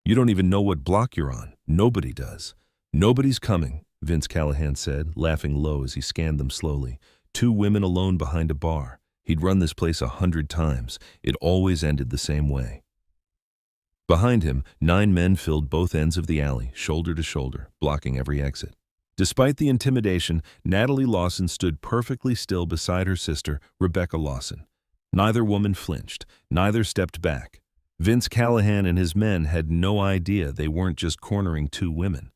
You don't even know what block you're on. Nobody does. Nobody's coming, Vince Callahan said, laughing low as he scanned them slowly. 2 women alone behind a bar. He'd run this place 100 times. It always ended the same way. Behind him, 9 men filled both ends of the alley, shoulder to shoulder, blocking every exit. Despite the intimidation, Natalie Lawson stood perfectly still beside her sister, Rebecca Lawson. Neither woman flinched, neither stepped back. Vince Callahan and his men had no idea they weren't just cornering 2 women.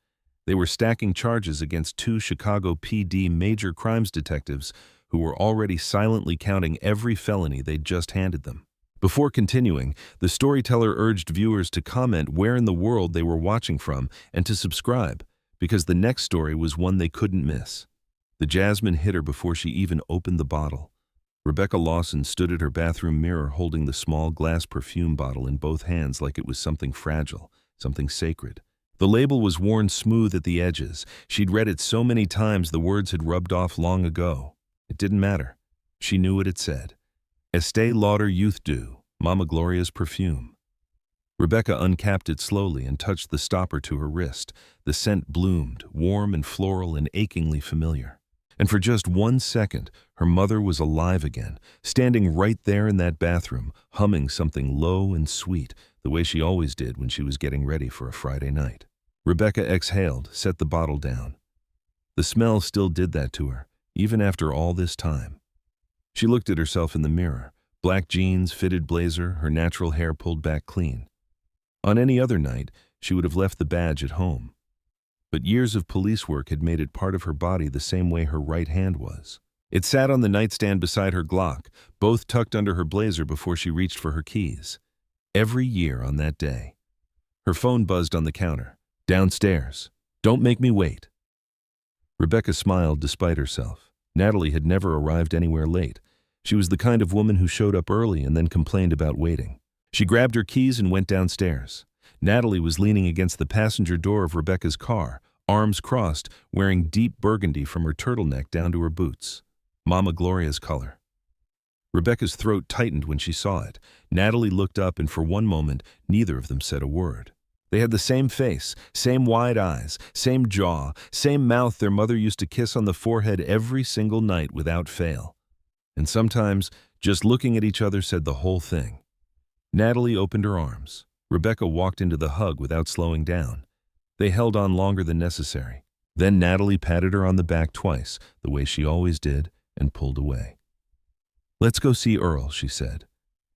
They were stacking charges against 2 Chicago PD major crimes detectives who were already silently counting every felony they'd just handed them. Before continuing, the storyteller urged viewers to comment where in the world they were watching from and to subscribe, because the next story was one they couldn't miss. The Jasmine hit her before she even opened the bottle. Rebecca Lawson stood at her bathroom mirror holding the small glass perfume bottle in both hands like it was something fragile, something sacred. The label was worn smooth at the edges. She'd read it so many times the words had rubbed off long ago. It didn't matter. She knew what it said. Estee Lauder Youth Dew, Mama Gloria's perfume. Rebecca uncapped it slowly and touched the stopper to her wrist. The scent bloomed, warm and floral and achingly familiar. And for just 1 second, her mother was alive again, standing right there in that bathroom, humming something low and sweet, the way she always did when she was getting ready for a Friday night. Rebecca exhaled, set the bottle down. The smell still did that to her, even after all this time. She looked at herself in the mirror, black jeans, fitted blazer, her natural hair pulled back clean. On any other night, she would have left the badge at home. But years of police work had made it part of her body the same way her right hand was. It sat on the nightstand beside her Glock, both tucked under her blazer before she reached for her keys. Every year on that day. Her phone buzzed on the counter. Downstairs. Don't make me wait. Rebecca smiled despite herself. Natalie had never arrived anywhere late. She was the kind of woman who showed up early and then complained about waiting. She grabbed her keys and went downstairs. Natalie was leaning against the passenger door of Rebecca's car, arms crossed, wearing deep burgundy from her turtleneck down to her boots. Mama Gloria's color. Rebecca's throat tightened when she saw it. Natalie looked up and for one moment, neither of them said a word. They had the same face, same wide eyes, same jaw, same mouth their mother used to kiss on the forehead every single night without fail. And sometimes, just looking at each other said the whole thing. Natalie opened her arms. Rebecca walked into the hug without slowing down. They held on longer than necessary. Then Natalie patted her on the back twice, the way she always did, and pulled away. "Let's go see Earl," she said.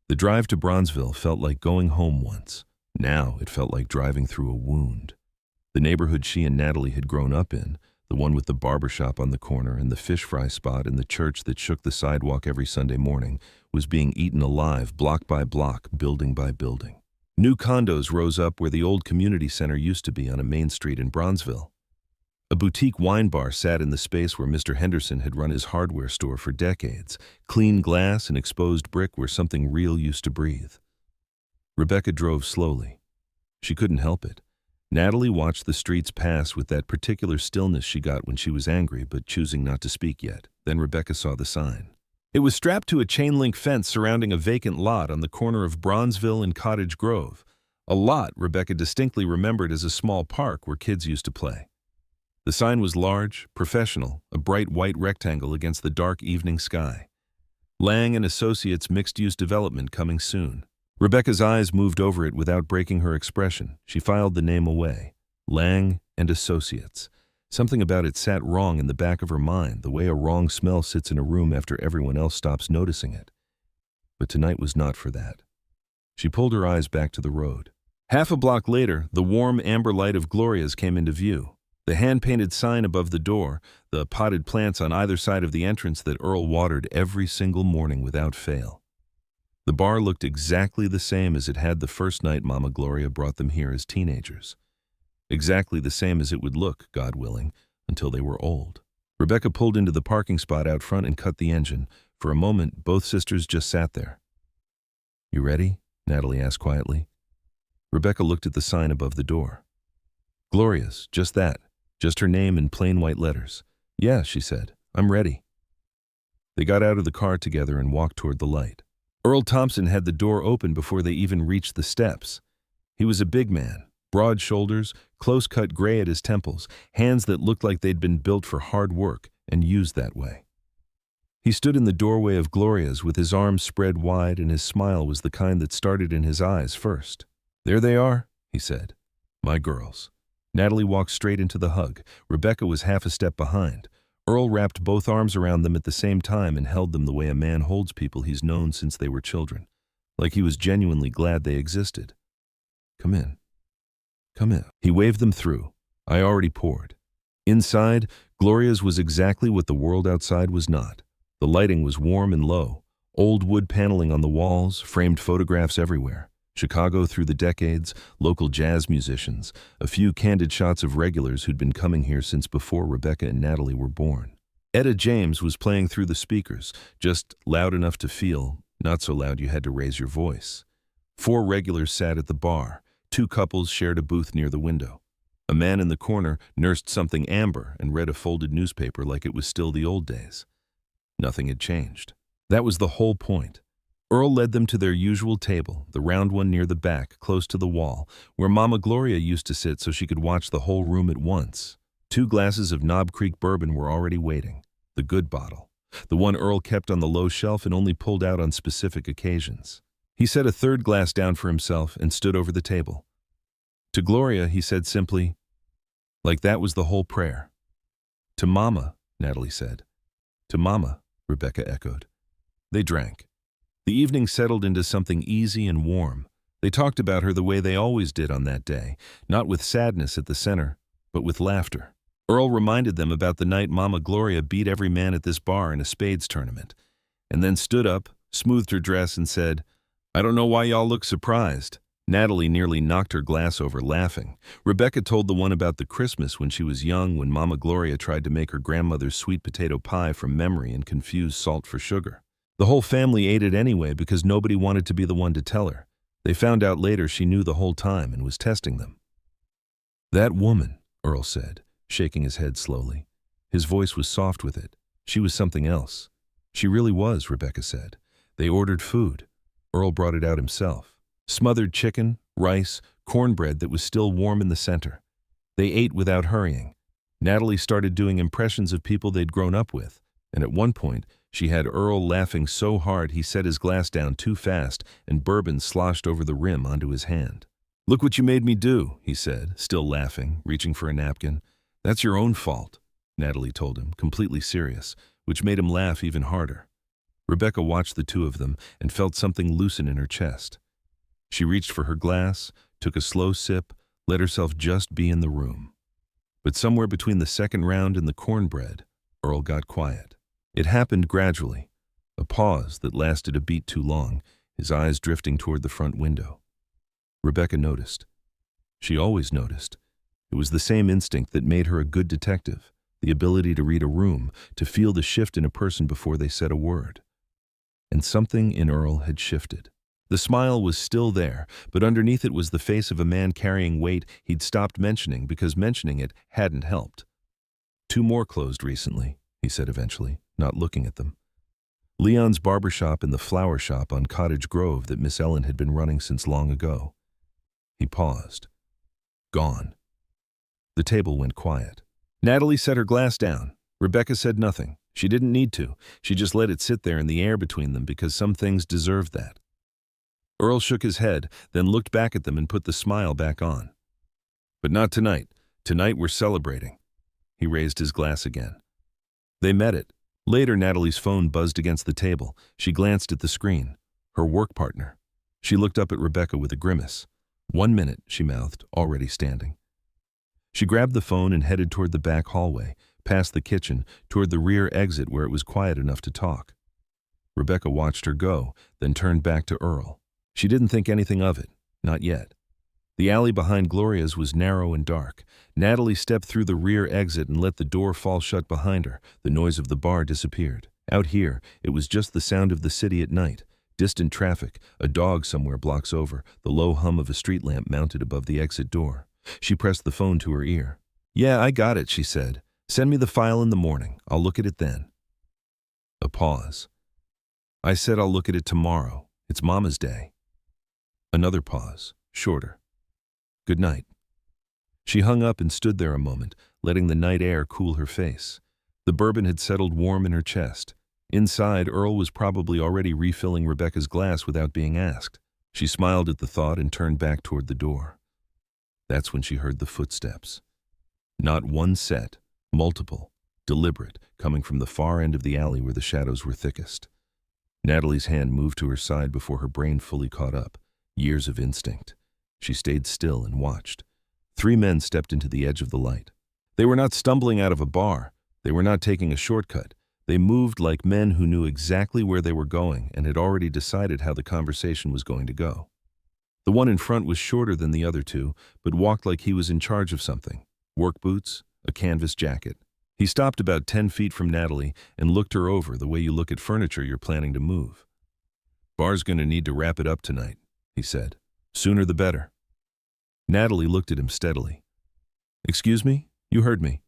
The drive to Bronzeville felt like going home once. Now it felt like driving through a wound. The neighborhood she and Natalie had grown up in, the one with the barbershop on the corner and the fish fry spot and the church that shook the sidewalk every Sunday morning, was being eaten alive block by block, building by building. New condos rose up where the old community center used to be on a main street in Bronzeville. A boutique wine bar sat in the space where Mr. Henderson had run his hardware store for decades, clean glass and exposed brick where something real used to breathe. Rebecca drove slowly. She couldn't help it. Natalie watched the streets pass with that particular stillness she got when she was angry but choosing not to speak yet. Then Rebecca saw the sign. It was strapped to a chain-link fence surrounding a vacant lot on the corner of Bronzeville and Cottage Grove. A lot Rebecca distinctly remembered as a small park where kids used to play. The sign was large, professional, a bright white rectangle against the dark evening sky. Lang & Associates mixed-use development coming soon. Rebecca's eyes moved over it without breaking her expression. She filed the name away. Lang & Associates. Something about it sat wrong in the back of her mind, the way a wrong smell sits in a room after everyone else stops noticing it. But tonight was not for that. She pulled her eyes back to the road. Half a block later, the warm amber light of Gloria's came into view. The hand-painted sign above the door, the potted plants on either side of the entrance that Earl watered every single morning without fail. The bar looked exactly the same as it had the first night Mama Gloria brought them here as teenagers. Exactly the same as it would look, God willing, until they were old. Rebecca pulled into the parking spot out front and cut the engine. For a moment, both sisters just sat there. "You ready?" Natalie asked quietly. Rebecca looked at the sign above the door. Gloria's, just that, just her name in plain white letters. "Yeah," she said, "I'm ready." They got out of the car together and walked toward the light. Earl Thompson had the door open before they even reached the steps. He was a big man, Broad shoulders, close-cut gray at his temples, hands that looked like they'd been built for hard work and used that way. He stood in the doorway of Gloria's with his arms spread wide, and his smile was the kind that started in his eyes first. "There they are," he said. "My girls." Natalie walked straight into the hug. Rebecca was half a step behind. Earl wrapped both arms around them at the same time and held them the way a man holds people he's known since they were children, like he was genuinely glad they existed. "Come in. Come in." He waved them through. I already poured. Inside, Gloria's was exactly what the world outside was not. The lighting was warm and low. Old wood paneling on the walls, framed photographs everywhere. Chicago through the decades, local jazz musicians, a few candid shots of regulars who'd been coming here since before Rebecca and Natalie were born. Etta James was playing through the speakers, just loud enough to feel, not so loud you had to raise your voice. 4 regulars sat at the bar. 2 couples shared a booth near the window. A man in the corner nursed something amber and read a folded newspaper like it was still the old days. Nothing had changed. That was the whole point. Earl led them to their usual table, the round one near the back, close to the wall, where Mama Gloria used to sit so she could watch the whole room at once. 2 glasses of Knob Creek bourbon were already waiting. The good bottle. The one Earl kept on the low shelf and only pulled out on specific occasions. He set a 3rd glass down for himself and stood over the table. To Gloria, he said simply, like that was the whole prayer. "To Mama," Natalie said. "To Mama," Rebecca echoed. They drank. The evening settled into something easy and warm. They talked about her the way they always did on that day, not with sadness at the center, but with laughter. Earl reminded them about the night Mama Gloria beat every man at this bar in a spades tournament, and then stood up, smoothed her dress, and said, "I don't know why y'all look surprised." Natalie nearly knocked her glass over laughing. Rebecca told the one about the Christmas when she was young, when Mama Gloria tried to make her grandmother's sweet potato pie from memory and confused salt for sugar. The whole family ate it anyway because nobody wanted to be the one to tell her. They found out later she knew the whole time and was testing them. "That woman," Earl said, shaking his head slowly. His voice was soft with it. "She was something else." "She really was," Rebecca said. They ordered food. Earl brought it out himself. Smothered chicken, rice, cornbread that was still warm in the center. They ate without hurrying. Natalie started doing impressions of people they'd grown up with, and at one point, she had Earl laughing so hard he set his glass down too fast and bourbon sloshed over the rim onto his hand. "Look what you made me do," he said, still laughing, reaching for a napkin. "That's your own fault," Natalie told him, completely serious, which made him laugh even harder. Rebecca watched the two of them and felt something loosen in her chest. She reached for her glass, took a slow sip, let herself just be in the room. But somewhere between the second round and the cornbread, Earl got quiet. It happened gradually, a pause that lasted a beat too long, his eyes drifting toward the front window. Rebecca noticed. She always noticed. It was the same instinct that made her a good detective, the ability to read a room, to feel the shift in a person before they said a word. And something in Earl had shifted. The smile was still there, but underneath it was the face of a man carrying weight he'd stopped mentioning because mentioning it hadn't helped. "2 more closed recently," he said eventually, not looking at them. Leon's barbershop and the flower shop on Cottage Grove that Miss Ellen had been running since long ago. He paused. Gone. The table went quiet. Natalie set her glass down. Rebecca said nothing. She didn't need to. She just let it sit there in the air between them because some things deserved that. Earl shook his head, then looked back at them and put the smile back on. "But not tonight. Tonight we're celebrating." He raised his glass again. They met it. Later, Natalie's phone buzzed against the table. She glanced at the screen. Her work partner. She looked up at Rebecca with a grimace. "1 minute," she mouthed, already standing. She grabbed the phone and headed toward the back hallway, past the kitchen, toward the rear exit where it was quiet enough to talk. Rebecca watched her go, then turned back to Earl. She didn't think anything of it, not yet. The alley behind Gloria's was narrow and dark. Natalie stepped through the rear exit and let the door fall shut behind her. The noise of the bar disappeared. Out here, it was just the sound of the city at night. Distant traffic, a dog somewhere blocks over, the low hum of a street lamp mounted above the exit door. She pressed the phone to her ear. "Yeah, I got it," she said. "Send me the file in the morning. I'll look at it then." A pause. "I said I'll look at it tomorrow. It's Mama's day." Another pause, shorter. "Good night." She hung up and stood there a moment, letting the night air cool her face. The bourbon had settled warm in her chest. Inside, Earl was probably already refilling Rebecca's glass without being asked. She smiled at the thought and turned back toward the door. That's when she heard the footsteps. Not one set, multiple, deliberate, coming from the far end of the alley where the shadows were thickest. Natalie's hand moved to her side before her brain fully caught up. Years of instinct. She stayed still and watched. 3 men stepped into the edge of the light. They were not stumbling out of a bar. They were not taking a shortcut. They moved like men who knew exactly where they were going and had already decided how the conversation was going to go. The one in front was shorter than the other 2, but walked like he was in charge of something. Work boots, a canvas jacket. He stopped about 10 feet from Natalie and looked her over the way you look at furniture you're planning to move. "Bar's gonna need to wrap it up tonight," he said. "Sooner the better." Natalie looked at him steadily. "Excuse me? You heard me."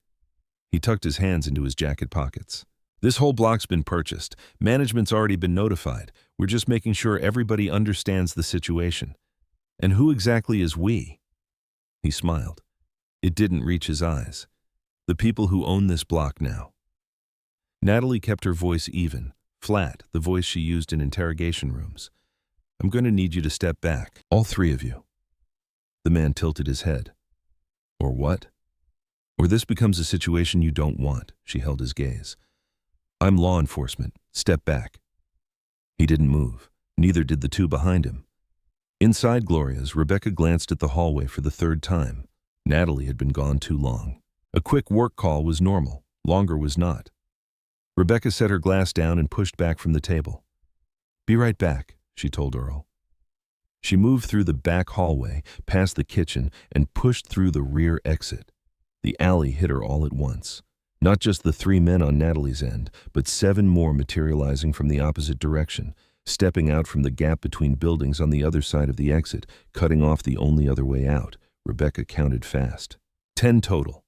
He tucked his hands into his jacket pockets. "This whole block's been purchased. Management's already been notified. We're just making sure everybody understands the situation. And who exactly is we?" He smiled. It didn't reach his eyes. "The people who own this block now." Natalie kept her voice even, flat, the voice she used in interrogation rooms. "I'm going to need you to step back, all 3 of you." The man tilted his head. "Or what?" "Or this becomes a situation you don't want," she held his gaze. "I'm law enforcement. Step back." He didn't move. Neither did the 2 behind him. Inside Gloria's, Rebecca glanced at the hallway for the 3rd time. Natalie had been gone too long. A quick work call was normal. Longer was not. Rebecca set her glass down and pushed back from the table. "Be right back," she told Earl. She moved through the back hallway, past the kitchen, and pushed through the rear exit. The alley hit her all at once. Not just the 3 men on Natalie's end, but 7 more materializing from the opposite direction, stepping out from the gap between buildings on the other side of the exit, cutting off the only other way out. Rebecca counted fast. 10 total.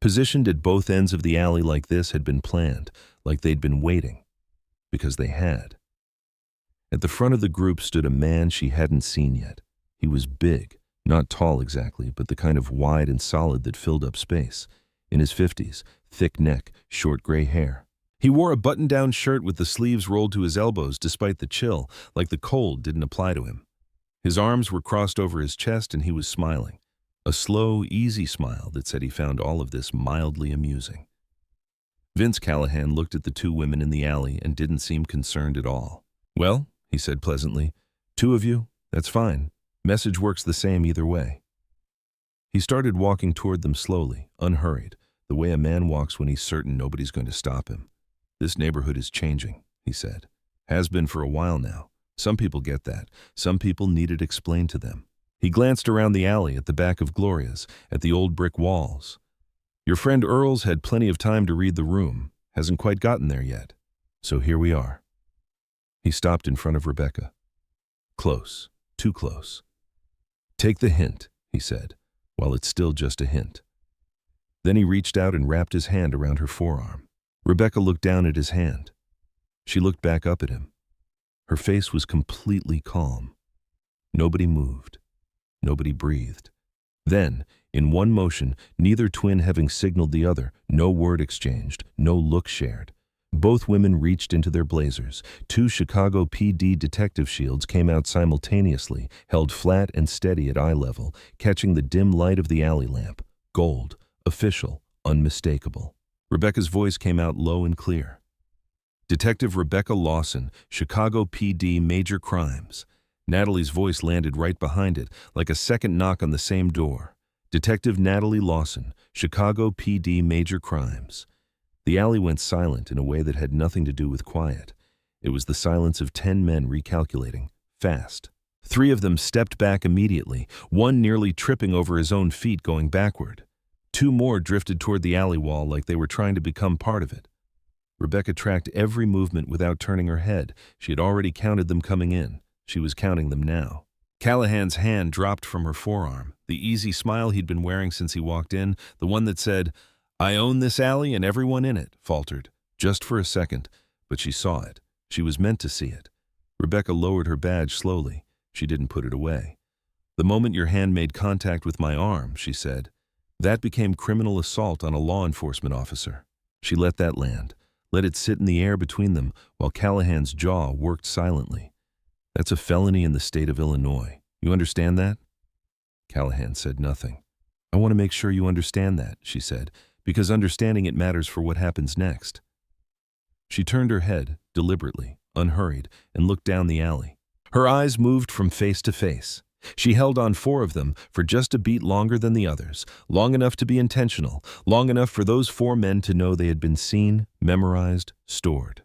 Positioned at both ends of the alley like this had been planned, like they'd been waiting. Because they had. At the front of the group stood a man she hadn't seen yet. He was big, not tall exactly, but the kind of wide and solid that filled up space. In his 50s, thick neck, short gray hair. He wore a button-down shirt with the sleeves rolled to his elbows despite the chill, like the cold didn't apply to him. His arms were crossed over his chest and he was smiling. A slow, easy smile that said he found all of this mildly amusing. Vince Callahan looked at the 2 women in the alley and didn't seem concerned at all. "Well," he said pleasantly, "2 of you, that's fine. Message works the same either way." He started walking toward them slowly, unhurried, the way a man walks when he's certain nobody's going to stop him. "This neighborhood is changing," he said. "Has been for a while now. Some people get that. Some people need it explained to them." He glanced around the alley at the back of Gloria's, at the old brick walls. "Your friend Earl's had plenty of time to read the room. Hasn't quite gotten there yet. So here we are." He stopped in front of Rebecca. "Close. Too close." "Take the hint," he said, while it's still just a hint. Then he reached out and wrapped his hand around her forearm. Rebecca looked down at his hand. She looked back up at him. Her face was completely calm. Nobody moved. Nobody breathed. Then, in one motion, neither twin having signaled the other, no word exchanged, no look shared. Both women reached into their blazers. 2 Chicago PD detective shields came out simultaneously, held flat and steady at eye level, catching the dim light of the alley lamp. Gold, official, unmistakable. Rebecca's voice came out low and clear. "Detective Rebecca Lawson, Chicago PD Major Crimes." Natalie's voice landed right behind it, like a second knock on the same door. "Detective Natalie Lawson, Chicago PD Major Crimes." The alley went silent in a way that had nothing to do with quiet. It was the silence of 10 men recalculating, fast. 3 of them stepped back immediately, one nearly tripping over his own feet going backward. 2 more drifted toward the alley wall like they were trying to become part of it. Rebecca tracked every movement without turning her head. She had already counted them coming in. She was counting them now. Callahan's hand dropped from her forearm, the easy smile he'd been wearing since he walked in, the one that said, "I own this alley and everyone in it," faltered, just for a second, but she saw it. She was meant to see it. Rebecca lowered her badge slowly. She didn't put it away. "The moment your hand made contact with my arm," she said, That became criminal assault on a law enforcement officer. She let that land, let it sit in the air between them while Callahan's jaw worked silently. That's a felony in the state of Illinois. You understand that? Callahan said nothing. I want to make sure you understand that, she said, because understanding it matters for what happens next. She turned her head, deliberately, unhurried, and looked down the alley. Her eyes moved from face to face. She held on 4 of them for just a beat longer than the others, long enough to be intentional, long enough for those 4 men to know they had been seen, memorized, stored.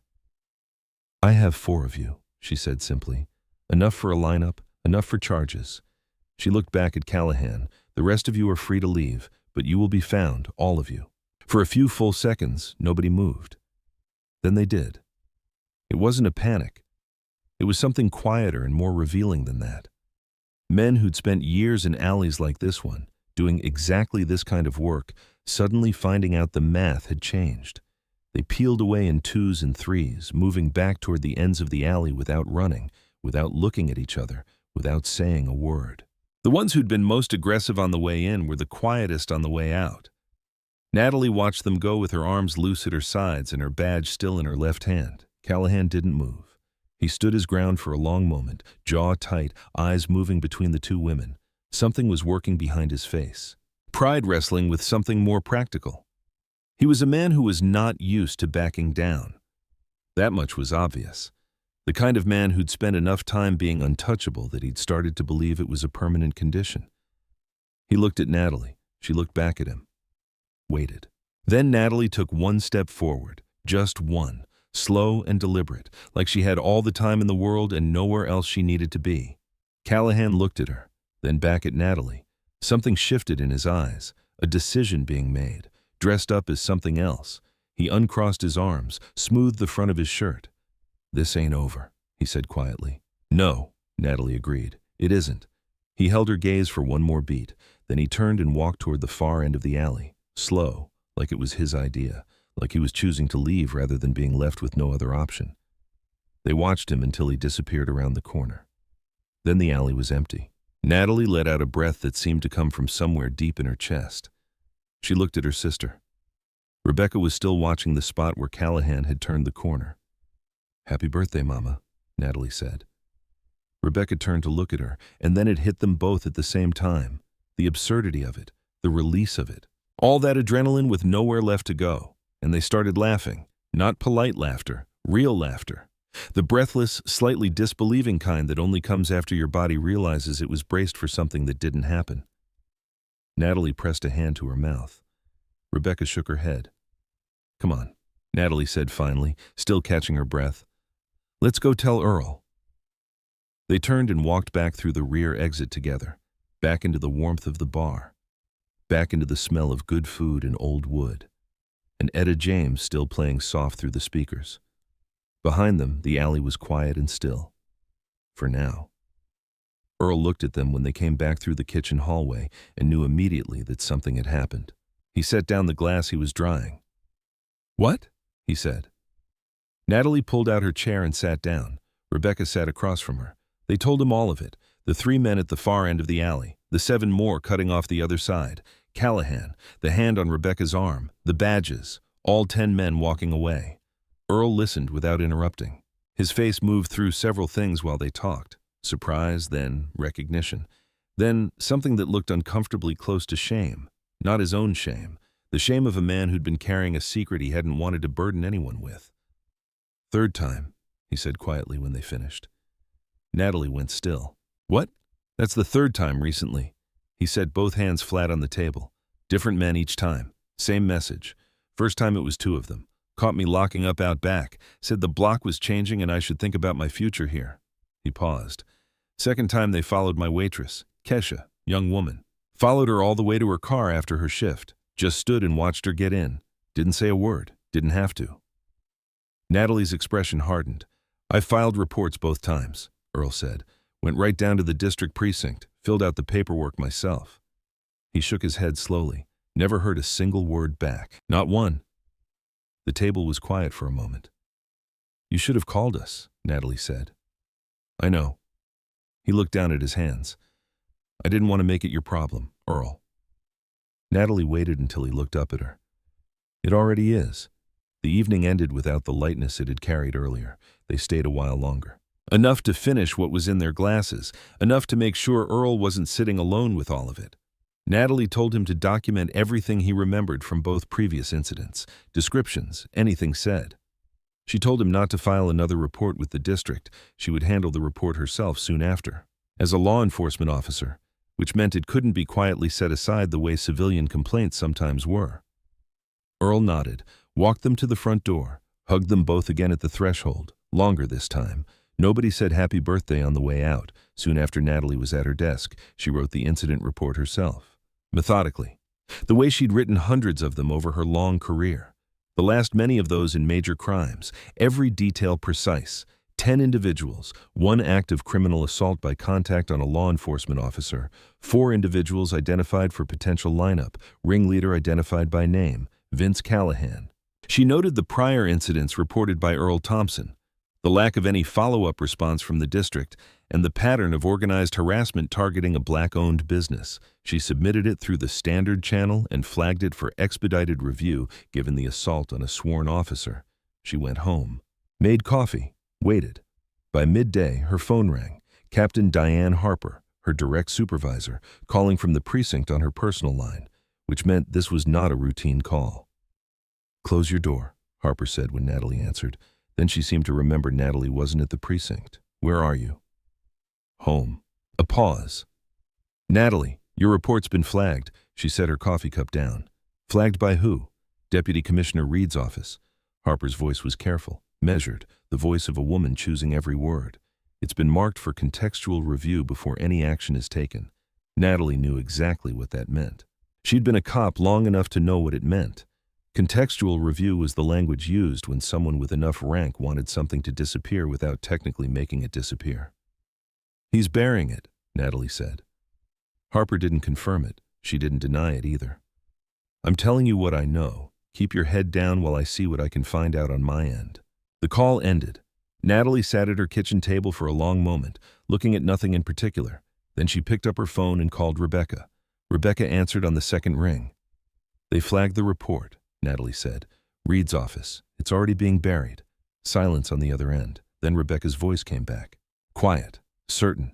I have 4 of you, she said simply. Enough for a lineup, enough for charges. She looked back at Callahan. The rest of you are free to leave, but you will be found, all of you. For a few full seconds, nobody moved. Then they did. It wasn't a panic. It was something quieter and more revealing than that. Men who'd spent years in alleys like this one, doing exactly this kind of work, suddenly finding out the math had changed. They peeled away in 2s and 3s, moving back toward the ends of the alley without running, without looking at each other, without saying a word. The ones who'd been most aggressive on the way in were the quietest on the way out. Natalie watched them go with her arms loose at her sides and her badge still in her left hand. Callahan didn't move. He stood his ground for a long moment, jaw tight, eyes moving between the 2 women. Something was working behind his face. Pride wrestling with something more practical. He was a man who was not used to backing down. That much was obvious. The kind of man who'd spent enough time being untouchable that he'd started to believe it was a permanent condition. He looked at Natalie. She looked back at him. Waited. Then Natalie took 1 step forward, just 1. Slow and deliberate, like she had all the time in the world and nowhere else she needed to be. Callahan looked at her, then back at Natalie. Something shifted in his eyes, a decision being made, dressed up as something else. He uncrossed his arms, smoothed the front of his shirt. This ain't over, he said quietly. No, Natalie agreed. It isn't. He held her gaze for 1 more beat, then he turned and walked toward the far end of the alley, slow, like it was his idea. Like he was choosing to leave rather than being left with no other option. They watched him until he disappeared around the corner. Then the alley was empty. Natalie let out a breath that seemed to come from somewhere deep in her chest. She looked at her sister. Rebecca was still watching the spot where Callahan had turned the corner. Happy birthday, Mama, Natalie said. Rebecca turned to look at her, and then it hit them both at the same time. The absurdity of it, the release of it. All that adrenaline with nowhere left to go. And they started laughing, not polite laughter, real laughter. The breathless, slightly disbelieving kind that only comes after your body realizes it was braced for something that didn't happen. Natalie pressed a hand to her mouth. Rebecca shook her head. Come on, Natalie said finally, still catching her breath. Let's go tell Earl. They turned and walked back through the rear exit together, back into the warmth of the bar, back into the smell of good food and old wood. And Etta James still playing soft through the speakers. Behind them, the alley was quiet and still. For now. Earl looked at them when they came back through the kitchen hallway and knew immediately that something had happened. He set down the glass he was drying. What? He said. Natalie pulled out her chair and sat down. Rebecca sat across from her. They told him all of it. The 3 men at the far end of the alley, the 7 more cutting off the other side. Callahan, the hand on Rebecca's arm, the badges, all 10 men walking away. Earl listened without interrupting. His face moved through several things while they talked. Surprise, then recognition. Then something that looked uncomfortably close to shame. Not his own shame. The shame of a man who'd been carrying a secret he hadn't wanted to burden anyone with. 3rd time, he said quietly when they finished. Natalie went still. What? That's the 3rd time recently. He said, both hands flat on the table. Different men each time. Same message. First time it was 2 of them. Caught me locking up out back. Said the block was changing and I should think about my future here. He paused. 2nd time they followed my waitress, Kesha, young woman. Followed her all the way to her car after her shift. Just stood and watched her get in. Didn't say a word. Didn't have to. Natalie's expression hardened. I filed reports both times, Earl said. Went right down to the district precinct. Filled out the paperwork myself. He shook his head slowly. Never heard a single word back. Not one. The table was quiet for a moment. You should have called us, Natalie said. I know. He looked down at his hands. I didn't want to make it your problem, Earl. Natalie waited until he looked up at her. It already is. The evening ended without the lightness it had carried earlier. They stayed a while longer. Enough to finish what was in their glasses, enough to make sure Earl wasn't sitting alone with all of it. Natalie told him to document everything he remembered from both previous incidents, descriptions, anything said. She told him not to file another report with the district. She would handle the report herself soon after. As a law enforcement officer, which meant it couldn't be quietly set aside the way civilian complaints sometimes were. Earl nodded, walked them to the front door, hugged them both again at the threshold, longer this time. Nobody said happy birthday on the way out. Soon after Natalie was at her desk, she wrote the incident report herself, methodically, the way she'd written hundreds of them over her long career. The last many of those in major crimes, every detail precise. 10 individuals, 1 act of criminal assault by contact on a law enforcement officer, 4 individuals identified for potential lineup, ringleader identified by name, Vince Callahan. She noted the prior incidents reported by Earl Thompson, the lack of any follow-up response from the district, and the pattern of organized harassment targeting a black-owned business. She submitted it through the standard channel and flagged it for expedited review given the assault on a sworn officer. She went home, made coffee, waited. By midday, her phone rang. Captain Diane Harper, her direct supervisor, calling from the precinct on her personal line, which meant this was not a routine call. "Close your door," Harper said when Natalie answered. Then she seemed to remember Natalie wasn't at the precinct. "Where are you?" "Home." A pause. "Natalie, your report's been flagged." She set her coffee cup down. "Flagged by who?" "Deputy Commissioner Reed's office." Harper's voice was careful, measured, the voice of a woman choosing every word. "It's been marked for contextual review before any action is taken." Natalie knew exactly what that meant. She'd been a cop long enough to know what it meant. Contextual review was the language used when someone with enough rank wanted something to disappear without technically making it disappear. "He's burying it," Natalie said. Harper didn't confirm it. She didn't deny it either. "I'm telling you what I know. Keep your head down while I see what I can find out on my end." The call ended. Natalie sat at her kitchen table for a long moment, looking at nothing in particular. Then she picked up her phone and called Rebecca. Rebecca answered on the second ring. "They flagged the report," Natalie said. "Reed's office. It's already being buried." Silence on the other end. Then Rebecca's voice came back. Quiet, certain,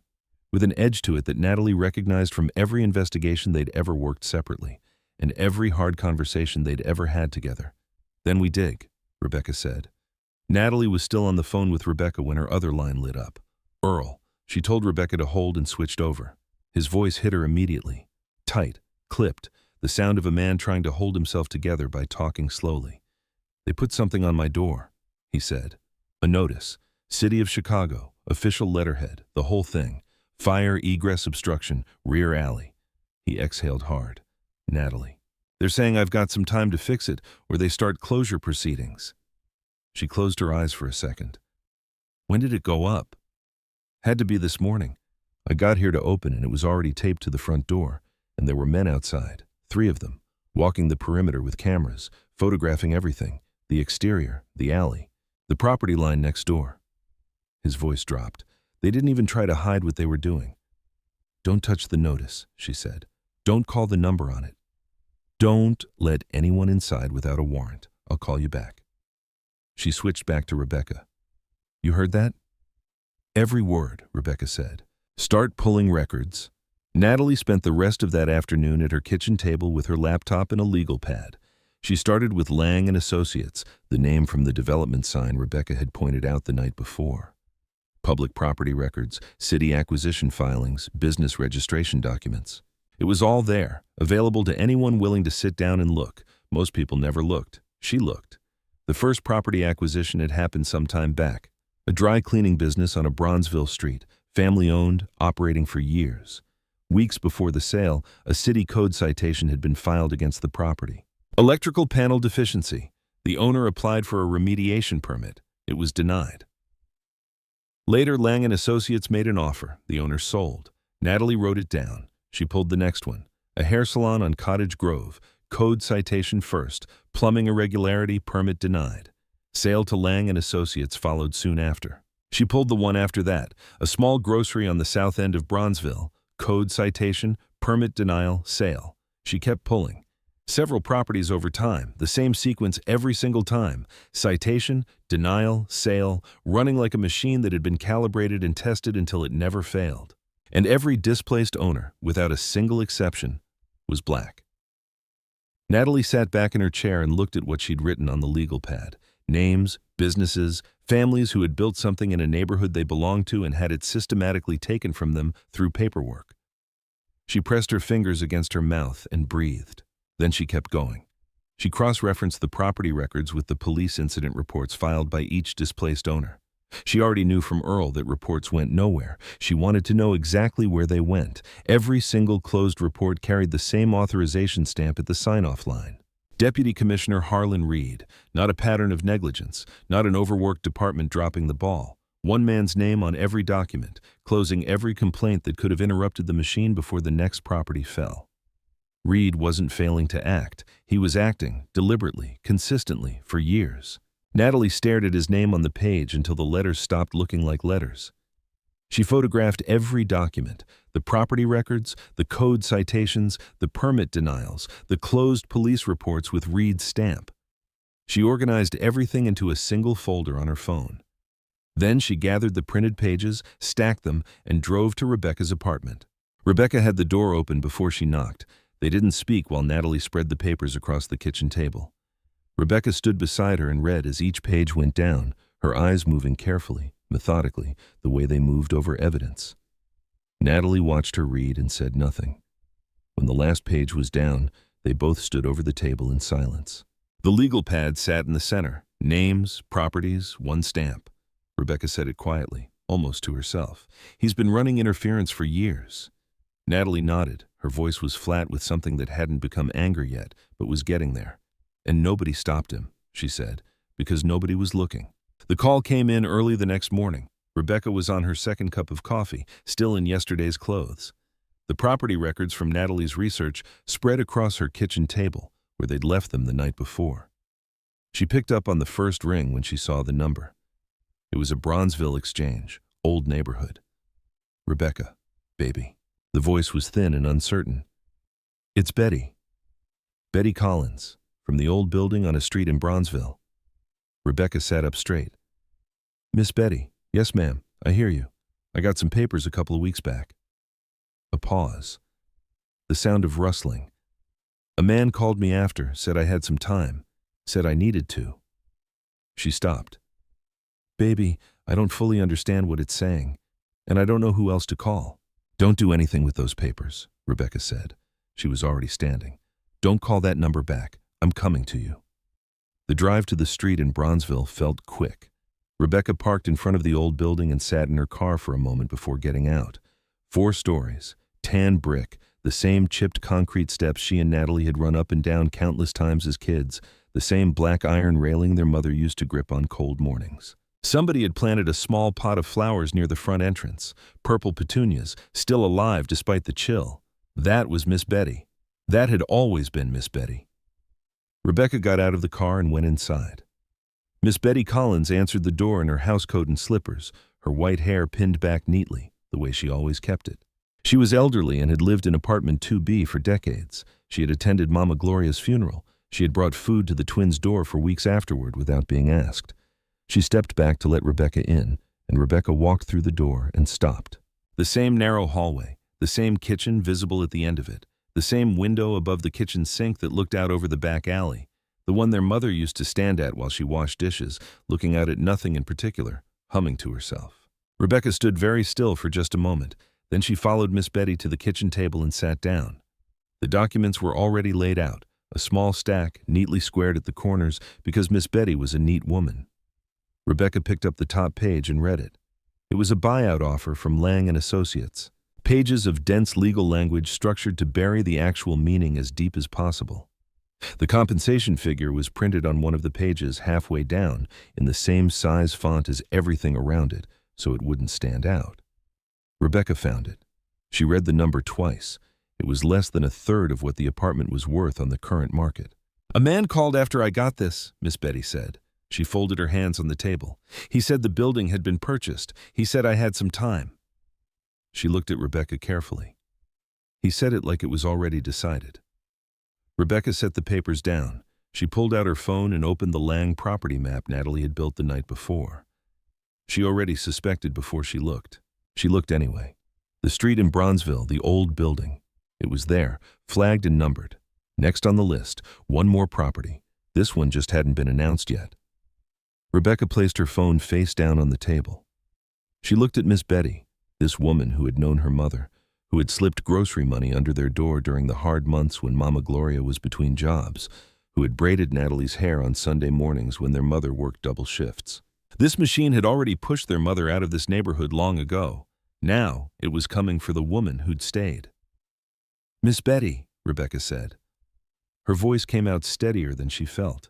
with an edge to it that Natalie recognized from every investigation they'd ever worked separately, and every hard conversation they'd ever had together. "Then we dig," Rebecca said. Natalie was still on the phone with Rebecca when her other line lit up. "Earl." She told Rebecca to hold and switched over. His voice hit her immediately. Tight, clipped, the sound of a man trying to hold himself together by talking slowly. "They put something on my door," he said. "A notice. City of Chicago, official letterhead, the whole thing. Fire egress obstruction, rear alley." He exhaled hard. "Natalie. They're saying I've got some time to fix it or they start closure proceedings." She closed her eyes for a second. "When did it go up?" "Had to be this morning. I got here to open and it was already taped to the front door, and there were men outside, 3 of them, walking the perimeter with cameras, photographing everything, the exterior, the alley, the property line next door." His voice dropped. They didn't even try to hide what they were doing. "Don't touch the notice," she said. "Don't call the number on it. Don't let anyone inside without a warrant. I'll call you back." She switched back to Rebecca. "You heard that?" "Every word," Rebecca said. "Start pulling records." Natalie spent the rest of that afternoon at her kitchen table with her laptop and a legal pad. She started with Lang & Associates, the name from the development sign Rebecca had pointed out the night before. Public property records, city acquisition filings, business registration documents. It was all there, available to anyone willing to sit down and look. Most people never looked. She looked. The first property acquisition had happened some time back. A dry cleaning business on a Bronzeville street, family-owned, operating for years. Weeks before the sale, a city code citation had been filed against the property. Electrical panel deficiency. The owner applied for a remediation permit. It was denied. Later, Lang & Associates made an offer. The owner sold. Natalie wrote it down. She pulled the next one. A hair salon on Cottage Grove. Code citation first. Plumbing irregularity, permit denied. Sale to Lang & Associates followed soon after. She pulled the one after that. A small grocery on the south end of Bronzeville. Code citation, permit denial, sale. She kept pulling. Several properties over time, the same sequence every single time. Citation, denial, sale, running like a machine that had been calibrated and tested until it never failed. And every displaced owner, without a single exception, was black. Natalie sat back in her chair and looked at what she'd written on the legal pad. Names, businesses, families who had built something in a neighborhood they belonged to and had it systematically taken from them through paperwork. She pressed her fingers against her mouth and breathed. Then she kept going. She cross-referenced the property records with the police incident reports filed by each displaced owner. She already knew from Earl that reports went nowhere. She wanted to know exactly where they went. Every single closed report carried the same authorization stamp at the sign-off line. Deputy Commissioner Harlan Reed. Not a pattern of negligence, not an overworked department dropping the ball. One man's name on every document, closing every complaint that could have interrupted the machine before the next property fell. Reed wasn't failing to act. He was acting, deliberately, consistently, for years. Natalie stared at his name on the page until the letters stopped looking like letters. She photographed every document, the property records, the code citations, the permit denials, the closed police reports with Reed's stamp. She organized everything into a single folder on her phone. Then she gathered the printed pages, stacked them, and drove to Rebecca's apartment. Rebecca had the door open before she knocked. They didn't speak while Natalie spread the papers across the kitchen table. Rebecca stood beside her and read as each page went down, her eyes moving carefully, methodically, the way they moved over evidence. Natalie watched her read and said nothing. When the last page was down, they both stood over the table in silence. The legal pad sat in the center. Names, properties, one stamp. Rebecca said it quietly, almost to herself. He's been running interference for years. Natalie nodded. Her voice was flat with something that hadn't become anger yet, but was getting there. And nobody stopped him, she said, because nobody was looking. The call came in early the next morning. Rebecca was on her second cup of coffee, still in yesterday's clothes. The property records from Natalie's research spread across her kitchen table, where they'd left them the night before. She picked up on the first ring when she saw the number. It was a Bronzeville exchange, old neighborhood. Rebecca, baby. The voice was thin and uncertain. It's Betty. Betty Collins, from the old building on a street in Bronzeville. Rebecca sat up straight. Miss Betty. Yes, ma'am. I hear you. I got some papers a couple of weeks back. A pause. The sound of rustling. A man called me after, said I had some time, said I needed to. She stopped. Baby, I don't fully understand what it's saying, and I don't know who else to call. Don't do anything with those papers, Rebecca said. She was already standing. Don't call that number back. I'm coming to you. The drive to the street in Bronzeville felt quick. Rebecca parked in front of the old building and sat in her car for a moment before getting out. 4 stories, tan brick, the same chipped concrete steps she and Natalie had run up and down countless times as kids, the same black iron railing their mother used to grip on cold mornings. Somebody had planted a small pot of flowers near the front entrance, purple petunias, still alive despite the chill. That was Miss Betty. That had always been Miss Betty. Rebecca got out of the car and went inside. Miss Betty Collins answered the door in her housecoat and slippers, her white hair pinned back neatly, the way she always kept it. She was elderly and had lived in apartment 2B for decades. She had attended Mama Gloria's funeral. She had brought food to the twins' door for weeks afterward without being asked. She stepped back to let Rebecca in, and Rebecca walked through the door and stopped. The same narrow hallway, the same kitchen visible at the end of it, the same window above the kitchen sink that looked out over the back alley, the one their mother used to stand at while she washed dishes, looking out at nothing in particular, humming to herself. Rebecca stood very still for just a moment. Then she followed Miss Betty to the kitchen table and sat down. The documents were already laid out, a small stack, neatly squared at the corners because Miss Betty was a neat woman. Rebecca picked up the top page and read it. It was a buyout offer from Lang & Associates. Pages of dense legal language structured to bury the actual meaning as deep as possible. The compensation figure was printed on one of the pages halfway down in the same size font as everything around it, so it wouldn't stand out. Rebecca found it. She read the number twice. It was less than a third of what the apartment was worth on the current market. A man called after I got this, Miss Betty said. She folded her hands on the table. He said the building had been purchased. He said I had some time. She looked at Rebecca carefully. He said it like it was already decided. Rebecca set the papers down. She pulled out her phone and opened the Lang property map Natalie had built the night before. She already suspected before she looked. She looked anyway. The street in Bronzeville, the old building. It was there, flagged and numbered. Next on the list, one more property. This one just hadn't been announced yet. Rebecca placed her phone face down on the table. She looked at Miss Betty, this woman who had known her mother, who had slipped grocery money under their door during the hard months when Mama Gloria was between jobs, who had braided Natalie's hair on Sunday mornings when their mother worked double shifts. This machine had already pushed their mother out of this neighborhood long ago. Now it was coming for the woman who'd stayed. "Miss Betty," Rebecca said. Her voice came out steadier than she felt.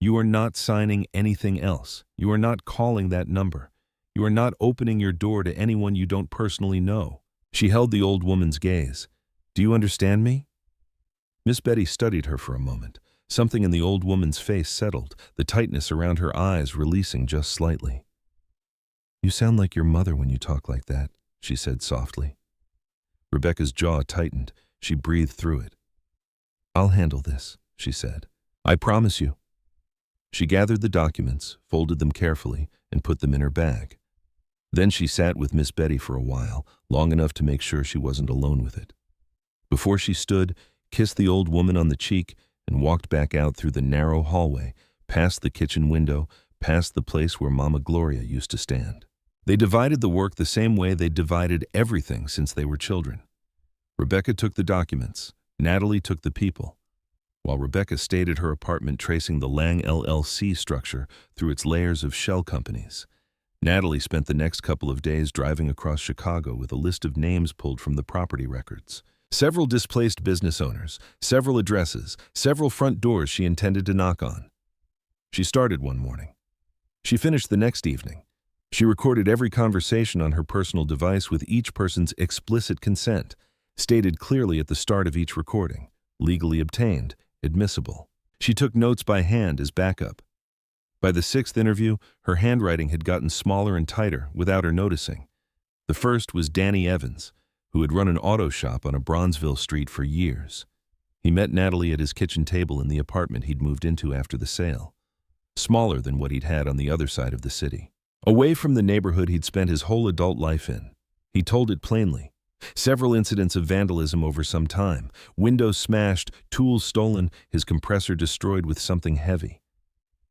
"You are not signing anything else. You are not calling that number. You are not opening your door to anyone you don't personally know." She held the old woman's gaze. "Do you understand me?" Miss Betty studied her for a moment. Something in the old woman's face settled, the tightness around her eyes releasing just slightly. "You sound like your mother when you talk like that," she said softly. Rebecca's jaw tightened. She breathed through it. "I'll handle this," she said. "I promise you." She gathered the documents, folded them carefully, and put them in her bag. Then she sat with Miss Betty for a while, long enough to make sure she wasn't alone with it. Before she stood, kissed the old woman on the cheek, and walked back out through the narrow hallway, past the kitchen window, past the place where Mama Gloria used to stand. They divided the work the same way they'd divided everything since they were children. Rebecca took the documents. Natalie took the people. While Rebecca stayed at her apartment tracing the Lang LLC structure through its layers of shell companies, Natalie spent the next couple of days driving across Chicago with a list of names pulled from the property records. Several displaced business owners, several addresses, several front doors she intended to knock on. She started one morning. She finished the next evening. She recorded every conversation on her personal device with each person's explicit consent, stated clearly at the start of each recording, legally obtained, admissible. She took notes by hand as backup. By the sixth interview, her handwriting had gotten smaller and tighter without her noticing. The first was Danny Evans, who had run an auto shop on a Bronzeville street for years. He met Natalie at his kitchen table in the apartment he'd moved into after the sale, smaller than what he'd had on the other side of the city. Away from the neighborhood he'd spent his whole adult life in. He told it plainly. Several incidents of vandalism over some time, windows smashed, tools stolen, his compressor destroyed with something heavy.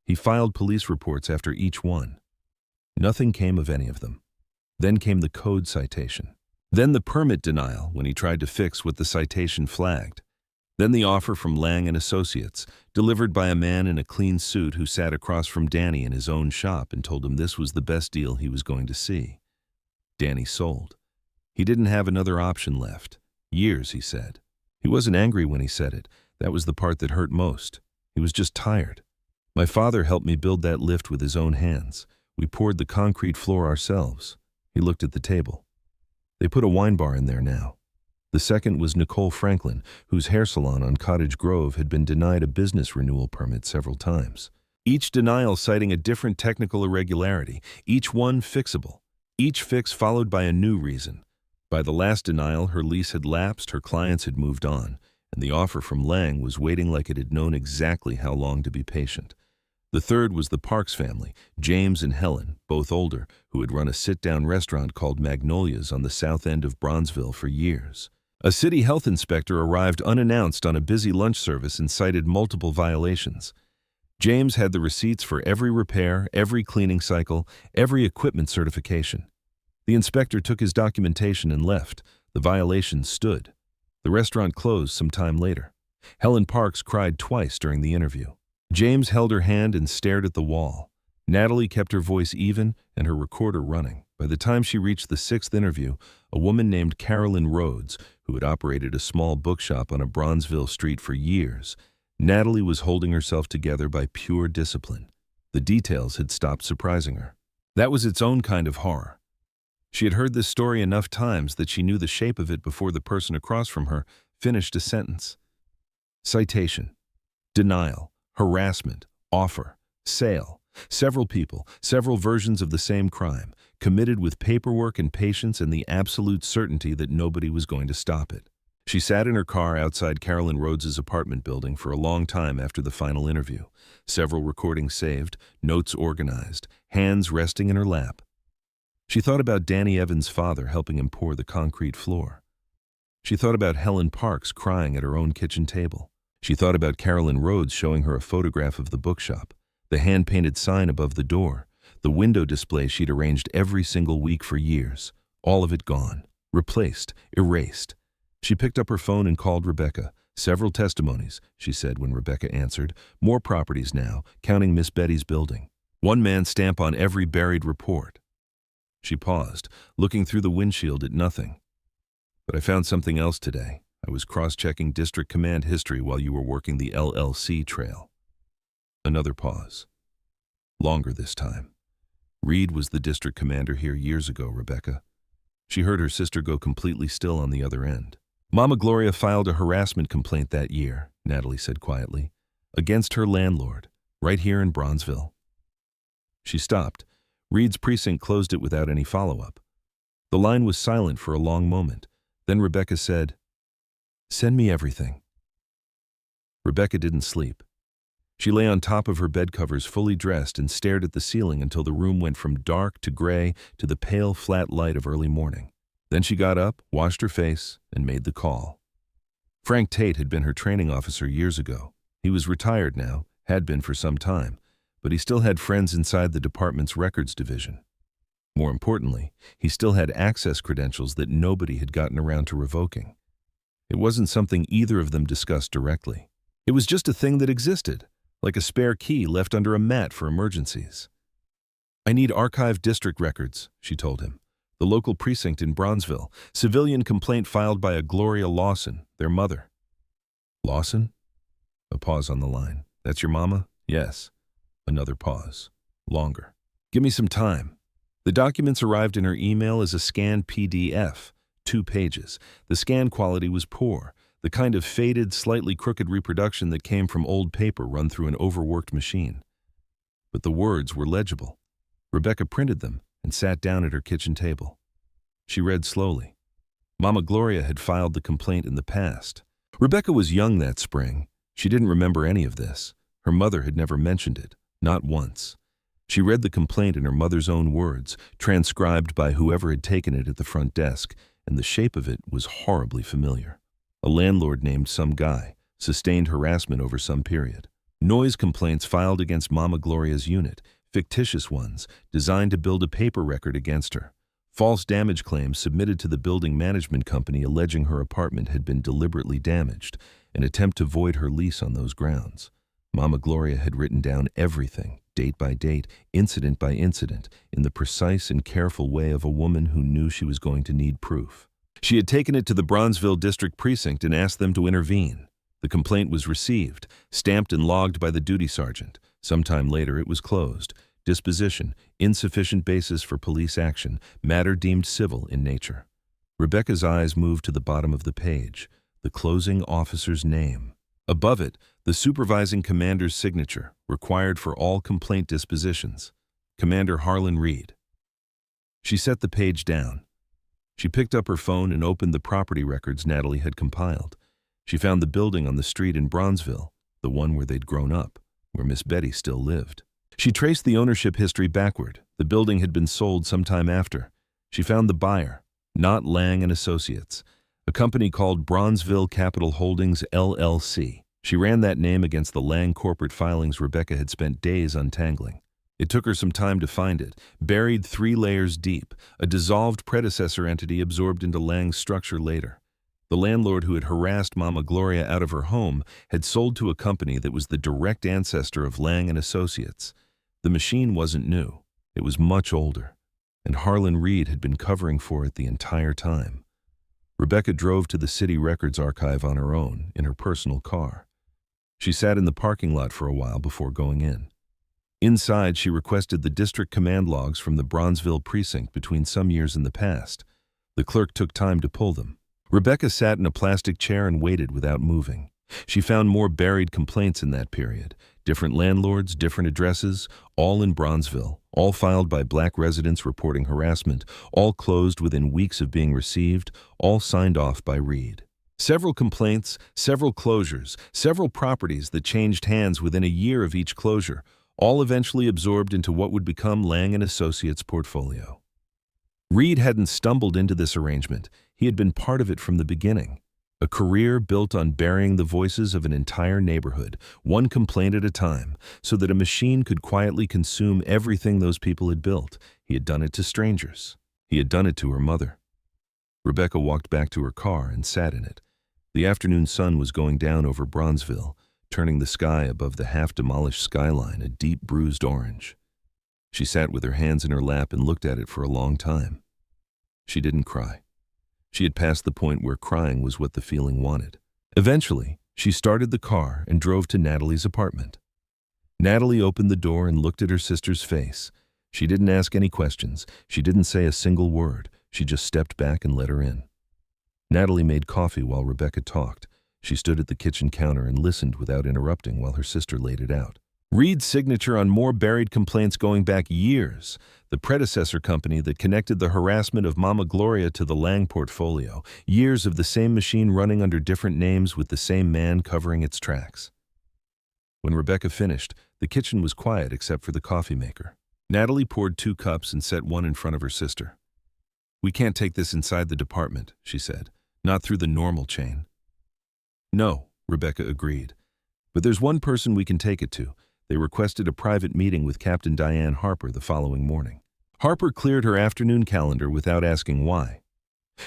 He filed police reports after each one. Nothing came of any of them. Then came the code citation. Then the permit denial when he tried to fix what the citation flagged. Then the offer from Lang and Associates, delivered by a man in a clean suit who sat across from Danny in his own shop and told him this was the best deal he was going to see. Danny sold. He didn't have another option left. Years, he said. He wasn't angry when he said it. That was the part that hurt most. He was just tired. "My father helped me build that lift with his own hands. We poured the concrete floor ourselves." He looked at the table. They put a wine bar in there now. The second was Nicole Franklin, whose hair salon on Cottage Grove had been denied a business renewal permit several times. Each denial citing a different technical irregularity, each one fixable. Each fix followed by a new reason. By the last denial, her lease had lapsed, her clients had moved on, and the offer from Lang was waiting like it had known exactly how long to be patient. The third was the Parks family, James and Helen, both older, who had run a sit-down restaurant called Magnolia's on the south end of Bronzeville for years. A city health inspector arrived unannounced on a busy lunch service and cited multiple violations. James had the receipts for every repair, every cleaning cycle, every equipment certification. The inspector took his documentation and left. The violations stood. The restaurant closed some time later. Helen Parks cried twice during the interview. James held her hand and stared at the wall. Natalie kept her voice even and her recorder running. By the time she reached the sixth interview, a woman named Carolyn Rhodes, who had operated a small bookshop on a Bronzeville street for years, Natalie was holding herself together by pure discipline. The details had stopped surprising her. That was its own kind of horror. She had heard this story enough times that she knew the shape of it before the person across from her finished a sentence. Citation, denial, harassment, offer, sale, several people, several versions of the same crime, committed with paperwork and patience and the absolute certainty that nobody was going to stop it. She sat in her car outside Carolyn Rhodes's apartment building for a long time after the final interview, several recordings saved, notes organized, hands resting in her lap. She thought about Danny Evans' father helping him pour the concrete floor. She thought about Helen Parks crying at her own kitchen table. She thought about Carolyn Rhodes showing her a photograph of the bookshop, the hand-painted sign above the door, the window display she'd arranged every single week for years. All of it gone, replaced, erased. She picked up her phone and called Rebecca. "Several testimonies," she said when Rebecca answered. "More properties now, counting Miss Betty's building. One man's stamp on every buried report." She paused, looking through the windshield at nothing. "But I found something else today. I was cross-checking district command history while you were working the LLC trail." Another pause. Longer this time. "Reed was the district commander here years ago, Rebecca." She heard her sister go completely still on the other end. "Mama Gloria filed a harassment complaint that year," Natalie said quietly, "against her landlord, right here in Bronzeville." She stopped. Reed's precinct closed it without any follow-up. The line was silent for a long moment. Then Rebecca said, "Send me everything." Rebecca didn't sleep. She lay on top of her bed covers fully dressed and stared at the ceiling until the room went from dark to gray to the pale, flat light of early morning. Then she got up, washed her face, and made the call. Frank Tate had been her training officer years ago. He was retired now, had been for some time, but he still had friends inside the department's records division. More importantly, he still had access credentials that nobody had gotten around to revoking. It wasn't something either of them discussed directly. It was just a thing that existed, like a spare key left under a mat for emergencies. "I need archived district records," she told him. "The local precinct in Bronzeville. Civilian complaint filed by a Gloria Lawson, their mother." "Lawson?" A pause on the line. "That's your mama?" "Yes." Another pause. Longer. "Give me some time." The documents arrived in her email as a scanned PDF, 2 pages. The scan quality was poor, the kind of faded, slightly crooked reproduction that came from old paper run through an overworked machine. But the words were legible. Rebecca printed them and sat down at her kitchen table. She read slowly. Mama Gloria had filed the complaint in the past. Rebecca was young that spring. She didn't remember any of this. Her mother had never mentioned it, not once. She read the complaint in her mother's own words, transcribed by whoever had taken it at the front desk, and the shape of it was horribly familiar. A landlord named some guy, sustained harassment over some period. Noise complaints filed against Mama Gloria's unit, fictitious ones, designed to build a paper record against her. False damage claims submitted to the building management company alleging her apartment had been deliberately damaged, an attempt to void her lease on those grounds. Mama Gloria had written down everything, date by date, incident by incident, in the precise and careful way of a woman who knew she was going to need proof. She had taken it to the Bronzeville District Precinct and asked them to intervene. The complaint was received, stamped and logged by the duty sergeant. Sometime later it was closed. Disposition, insufficient basis for police action, matter deemed civil in nature. Rebecca's eyes moved to the bottom of the page, the closing officer's name. Above it, the supervising commander's signature, required for all complaint dispositions. Commander Harlan Reed. She set the page down. She picked up her phone and opened the property records Natalie had compiled. She found the building on the street in Bronzeville, the one where they'd grown up, where Miss Betty still lived. She traced the ownership history backward. The building had been sold sometime after. She found the buyer, not Lang and Associates, a company called Bronzeville Capital Holdings, LLC. She ran that name against the Lang corporate filings Rebecca had spent days untangling. It took her some time to find it, buried 3 layers deep, a dissolved predecessor entity absorbed into Lang's structure later. The landlord who had harassed Mama Gloria out of her home had sold to a company that was the direct ancestor of Lang and Associates. The machine wasn't new. It was much older, and Harlan Reed had been covering for it the entire time. Rebecca drove to the city records archive on her own, in her personal car. She sat in the parking lot for a while before going in. Inside, she requested the district command logs from the Bronzeville precinct between some years in the past. The clerk took time to pull them. Rebecca sat in a plastic chair and waited without moving. She found more buried complaints in that period. Different landlords, different addresses, all in Bronzeville, all filed by black residents reporting harassment, all closed within weeks of being received, all signed off by Reed. Several complaints, several closures, several properties that changed hands within a year of each closure, all eventually absorbed into what would become Lang & Associates' portfolio. Reed hadn't stumbled into this arrangement. He had been part of it from the beginning. A career built on burying the voices of an entire neighborhood, one complaint at a time, so that a machine could quietly consume everything those people had built. He had done it to strangers. He had done it to her mother. Rebecca walked back to her car and sat in it. The afternoon sun was going down over Bronzeville, turning the sky above the half-demolished skyline a deep bruised orange. She sat with her hands in her lap and looked at it for a long time. She didn't cry. She had passed the point where crying was what the feeling wanted. Eventually, she started the car and drove to Natalie's apartment. Natalie opened the door and looked at her sister's face. She didn't ask any questions. She didn't say a single word. She just stepped back and let her in. Natalie made coffee while Rebecca talked. She stood at the kitchen counter and listened without interrupting while her sister laid it out. Reed's signature on more buried complaints going back years, the predecessor company that connected the harassment of Mama Gloria to the Lang portfolio, years of the same machine running under different names with the same man covering its tracks. When Rebecca finished, the kitchen was quiet except for the coffee maker. Natalie poured 2 cups and set one in front of her sister. "We can't take this inside the department," she said, "not through the normal chain." "No," Rebecca agreed. "But there's one person we can take it to." They requested a private meeting with Captain Diane Harper the following morning. Harper cleared her afternoon calendar without asking why.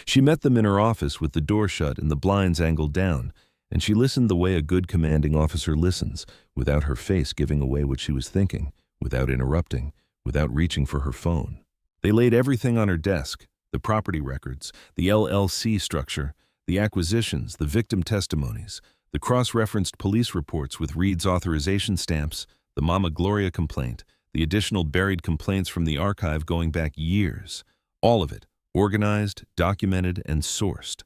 She met them in her office with the door shut and the blinds angled down, and she listened the way a good commanding officer listens, without her face giving away what she was thinking, without interrupting, without reaching for her phone. They laid everything on her desk: the property records, the LLC structure, the acquisitions, the victim testimonies, the cross-referenced police reports with Reed's authorization stamps, the Mama Gloria complaint, the additional buried complaints from the archive going back years. All of it, organized, documented, and sourced.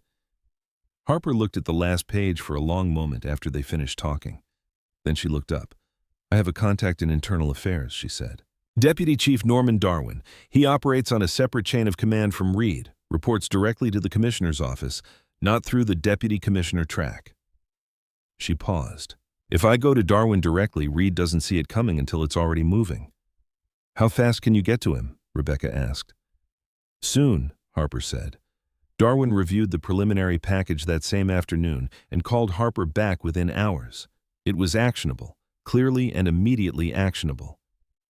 Harper looked at the last page for a long moment after they finished talking. Then she looked up. "I have a contact in internal affairs," she said. "Deputy Chief Norman Darwin. He operates on a separate chain of command from Reed, reports directly to the commissioner's office, not through the deputy commissioner track." She paused. "If I go to Darwin directly, Reed doesn't see it coming until it's already moving." "How fast can you get to him?" Rebecca asked. "Soon," Harper said. Darwin reviewed the preliminary package that same afternoon and called Harper back within hours. It was actionable, clearly and immediately actionable.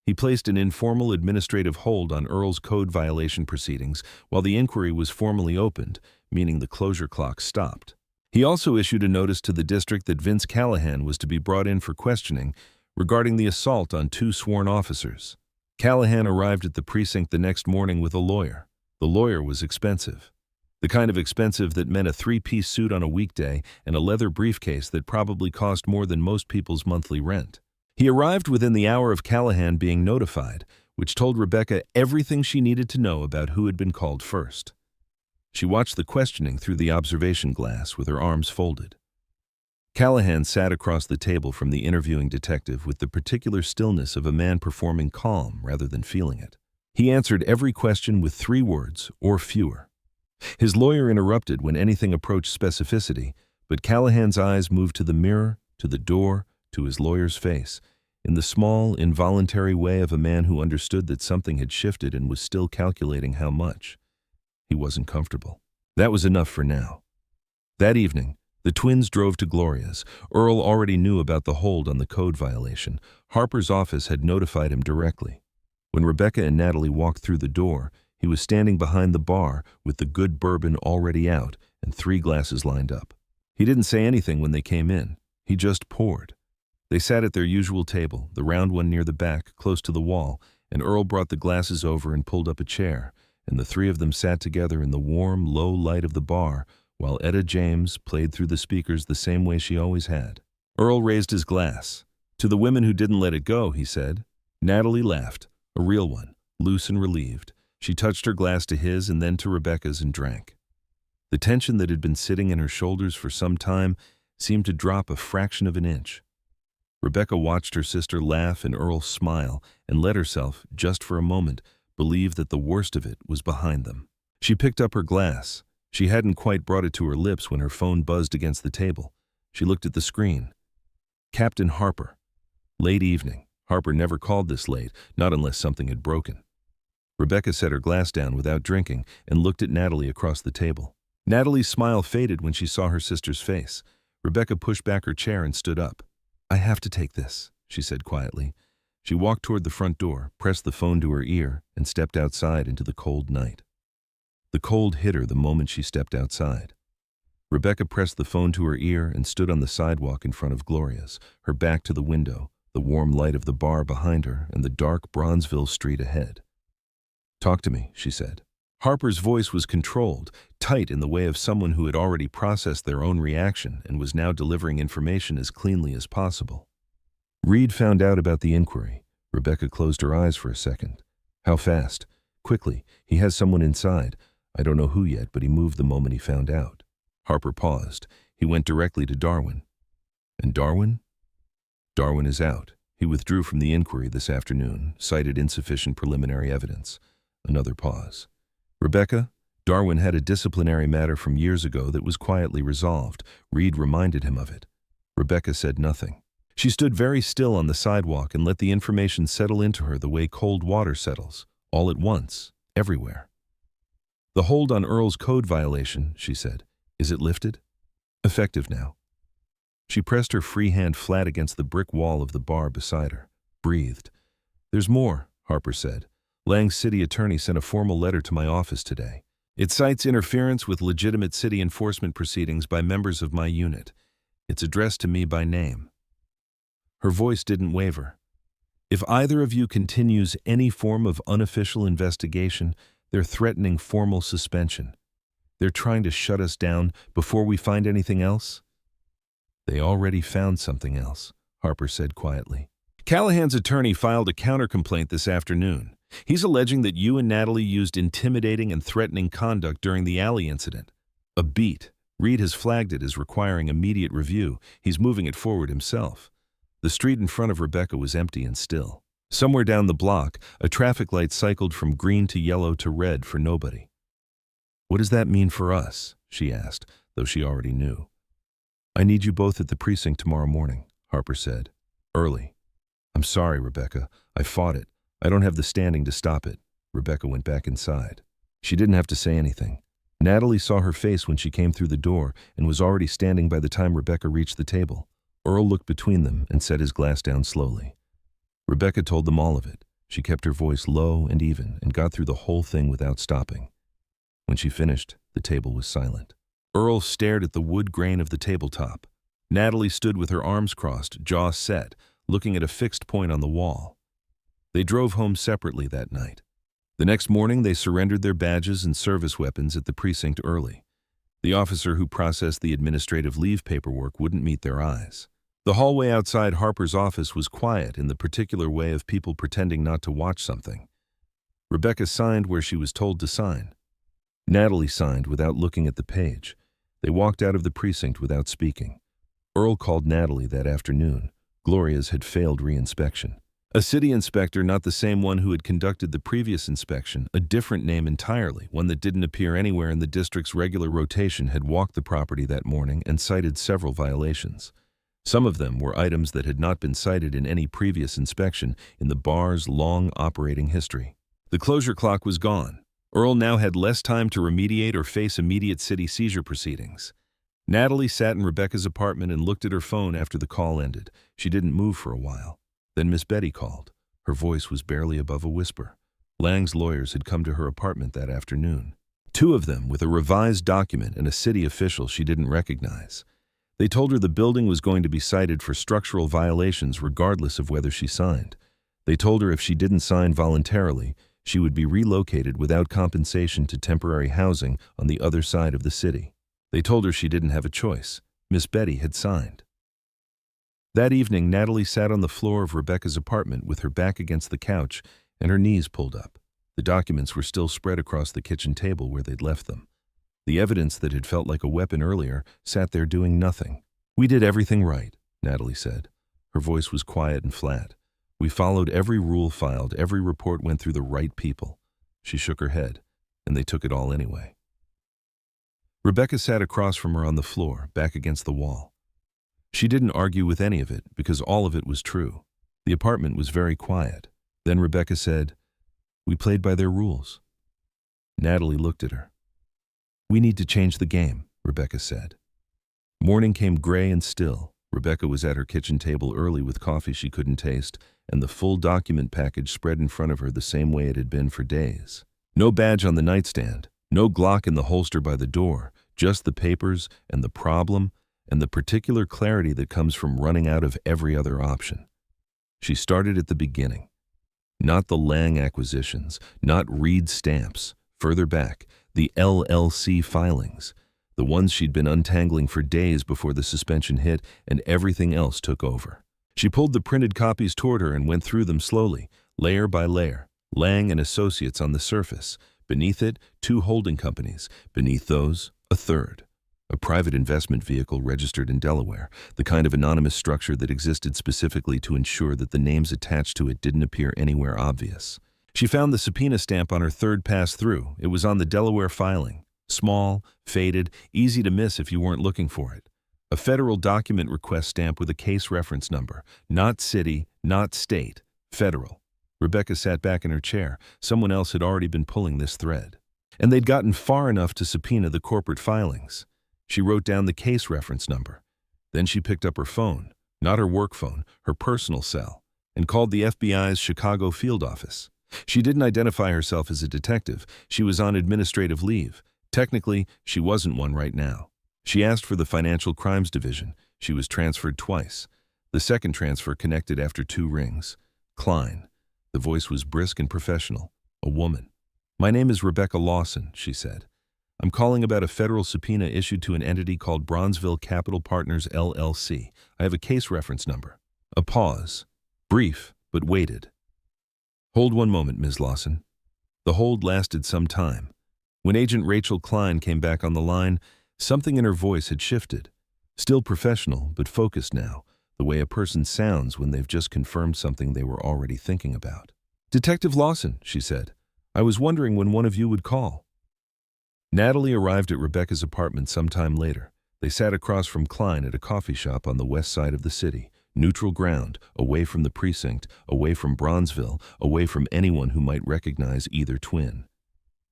He placed an informal administrative hold on Earl's code violation proceedings while the inquiry was formally opened, meaning the closure clock stopped. He also issued a notice to the district that Vince Callahan was to be brought in for questioning regarding the assault on 2 sworn officers. Callahan arrived at the precinct the next morning with a lawyer. The lawyer was expensive. The kind of expensive that meant a 3-piece suit on a weekday and a leather briefcase that probably cost more than most people's monthly rent. He arrived within the hour of Callahan being notified, which told Rebecca everything she needed to know about who had been called first. She watched the questioning through the observation glass with her arms folded. Callahan sat across the table from the interviewing detective with the particular stillness of a man performing calm rather than feeling it. He answered every question with 3 words or fewer. His lawyer interrupted when anything approached specificity, but Callahan's eyes moved to the mirror, to the door, to his lawyer's face, in the small, involuntary way of a man who understood that something had shifted and was still calculating how much. He wasn't comfortable. That was enough for now. That evening, the twins drove to Gloria's. Earl already knew about the hold on the code violation. Harper's office had notified him directly. When Rebecca and Natalie walked through the door, he was standing behind the bar with the good bourbon already out and 3 glasses lined up. He didn't say anything when they came in. He just poured. They sat at their usual table, the round one near the back, close to the wall, and Earl brought the glasses over and pulled up a chair, and the 3 of them sat together in the warm, low light of the bar while Etta James played through the speakers the same way she always had. Earl raised his glass. "To the women who didn't let it go," he said. Natalie laughed, a real one, loose and relieved. She touched her glass to his and then to Rebecca's and drank. The tension that had been sitting in her shoulders for some time seemed to drop a fraction of an inch. Rebecca watched her sister laugh and Earl smile and let herself, just for a moment, believe that the worst of it was behind them. She picked up her glass, She hadn't quite brought it to her lips when her phone buzzed against the table. She looked at the screen. Captain Harper. Late evening. Harper never called this late, not unless something had broken. Rebecca set her glass down without drinking and looked at Natalie across the table. Natalie's smile faded when she saw her sister's face. Rebecca pushed back her chair and stood up. "I have to take this," she said quietly. She walked toward the front door, pressed the phone to her ear, and stepped outside into the cold night. The cold hit her the moment she stepped outside. Rebecca pressed the phone to her ear and stood on the sidewalk in front of Gloria's, her back to the window, the warm light of the bar behind her and the dark Bronzeville street ahead. "Talk to me," she said. Harper's voice was controlled, tight in the way of someone who had already processed their own reaction and was now delivering information as cleanly as possible. "Reed found out about the inquiry." Rebecca closed her eyes for a second. "How fast?" "Quickly. He has someone inside. I don't know who yet, but he moved the moment he found out." Harper paused. He went directly to Darwin. "And Darwin?" "Darwin is out. He withdrew from the inquiry this afternoon, cited insufficient preliminary evidence." Another pause. "Rebecca, Darwin had a disciplinary matter from years ago that was quietly resolved. Reed reminded him of it." Rebecca said nothing. She stood very still on the sidewalk and let the information settle into her the way cold water settles, all at once, everywhere. "The hold on Earl's code violation," she said. "Is it lifted?" "Effective now." She pressed her free hand flat against the brick wall of the bar beside her, breathed. "There's more," Harper said. "Lang's city attorney sent a formal letter to my office today. It cites interference with legitimate city enforcement proceedings by members of my unit. It's addressed to me by name." Her voice didn't waver. "If either of you continues any form of unofficial investigation, they're threatening formal suspension. They're trying to shut us down before we find anything else." "They already found something else," Harper said quietly. "Callahan's attorney filed a countercomplaint this afternoon. He's alleging that you and Natalie used intimidating and threatening conduct during the alley incident. A beat. Reed has flagged it as requiring immediate review. He's moving it forward himself." The street in front of Rebecca was empty and still. Somewhere down the block, a traffic light cycled from green to yellow to red for nobody. "What does that mean for us?" she asked, though she already knew. "I need you both at the precinct tomorrow morning," Harper said. "Early." "I'm sorry, Rebecca. I fought it. I don't have the standing to stop it." Rebecca went back inside. She didn't have to say anything. Natalie saw her face when she came through the door and was already standing by the time Rebecca reached the table. Earl looked between them and set his glass down slowly. Rebecca told them all of it. She kept her voice low and even and got through the whole thing without stopping. When she finished, the table was silent. Earl stared at the wood grain of the tabletop. Natalie stood with her arms crossed, jaw set, looking at a fixed point on the wall. They drove home separately that night. The next morning, they surrendered their badges and service weapons at the precinct early. The officer who processed the administrative leave paperwork wouldn't meet their eyes. The hallway outside Harper's office was quiet in the particular way of people pretending not to watch something. Rebecca signed where she was told to sign. Natalie signed without looking at the page. They walked out of the precinct without speaking. Earl called Natalie that afternoon. Gloria's had failed re-inspection. A city inspector, not the same one who had conducted the previous inspection, a different name entirely, one that didn't appear anywhere in the district's regular rotation, had walked the property that morning and cited several violations. Some of them were items that had not been cited in any previous inspection in the bar's long operating history. The closure clock was gone. Earl now had less time to remediate or face immediate city seizure proceedings. Natalie sat in Rebecca's apartment and looked at her phone after the call ended. She didn't move for a while. Then Miss Betty called. Her voice was barely above a whisper. Lang's lawyers had come to her apartment that afternoon. Two of them with a revised document and a city official she didn't recognize. They told her the building was going to be cited for structural violations regardless of whether she signed. They told her if she didn't sign voluntarily, she would be relocated without compensation to temporary housing on the other side of the city. They told her she didn't have a choice. Miss Betty had signed. That evening, Natalie sat on the floor of Rebecca's apartment with her back against the couch and her knees pulled up. The documents were still spread across the kitchen table where they'd left them. The evidence that had felt like a weapon earlier sat there doing nothing. "We did everything right," Natalie said. Her voice was quiet and flat. "We followed every rule filed, every report went through the right people." She shook her head, and they took it all anyway. Rebecca sat across from her on the floor, back against the wall. She didn't argue with any of it because all of it was true. The apartment was very quiet. Then Rebecca said, "We played by their rules." Natalie looked at her. "We need to change the game," Rebecca said. Morning came gray and still. Rebecca was at her kitchen table early with coffee she couldn't taste, and the full document package spread in front of her the same way it had been for days. No badge on the nightstand, no Glock in the holster by the door, just the papers and the problem and the particular clarity that comes from running out of every other option. She started at the beginning. Not the Lang acquisitions, not Reed stamps. Further back, the LLC filings, the ones she'd been untangling for days before the suspension hit and everything else took over. She pulled the printed copies toward her and went through them slowly, layer by layer. Lang and Associates on the surface. Beneath it, 2 holding companies. Beneath those, a third. A private investment vehicle registered in Delaware, the kind of anonymous structure that existed specifically to ensure that the names attached to it didn't appear anywhere obvious. She found the subpoena stamp on her third pass through. It was on the Delaware filing. Small, faded, easy to miss if you weren't looking for it. A federal document request stamp with a case reference number. Not city, not state, federal. Rebecca sat back in her chair. Someone else had already been pulling this thread. And they'd gotten far enough to subpoena the corporate filings. She wrote down the case reference number. Then she picked up her phone, not her work phone, her personal cell, and called the FBI's Chicago field office. She didn't identify herself as a detective. She was on administrative leave. Technically, she wasn't one right now. She asked for the Financial Crimes Division. She was transferred twice. The second transfer connected after 2 rings. Klein. The voice was brisk and professional. A woman. "My name is Rebecca Lawson," she said. "I'm calling about a federal subpoena issued to an entity called Bronzeville Capital Partners, LLC. I have a case reference number." A pause. Brief, but weighted. "Hold one moment, Ms. Lawson." The hold lasted some time. When Agent Rachel Klein came back on the line, something in her voice had shifted. Still professional, but focused now, the way a person sounds when they've just confirmed something they were already thinking about. "Detective Lawson," she said, "I was wondering when one of you would call." Natalie arrived at Rebecca's apartment sometime later. They sat across from Klein at a coffee shop on the west side of the city. Neutral ground, away from the precinct, away from Bronzeville, away from anyone who might recognize either twin.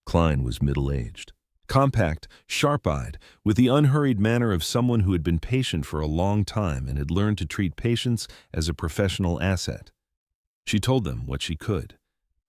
Klein was middle-aged. Compact, sharp-eyed, with the unhurried manner of someone who had been patient for a long time and had learned to treat patience as a professional asset. She told them what she could.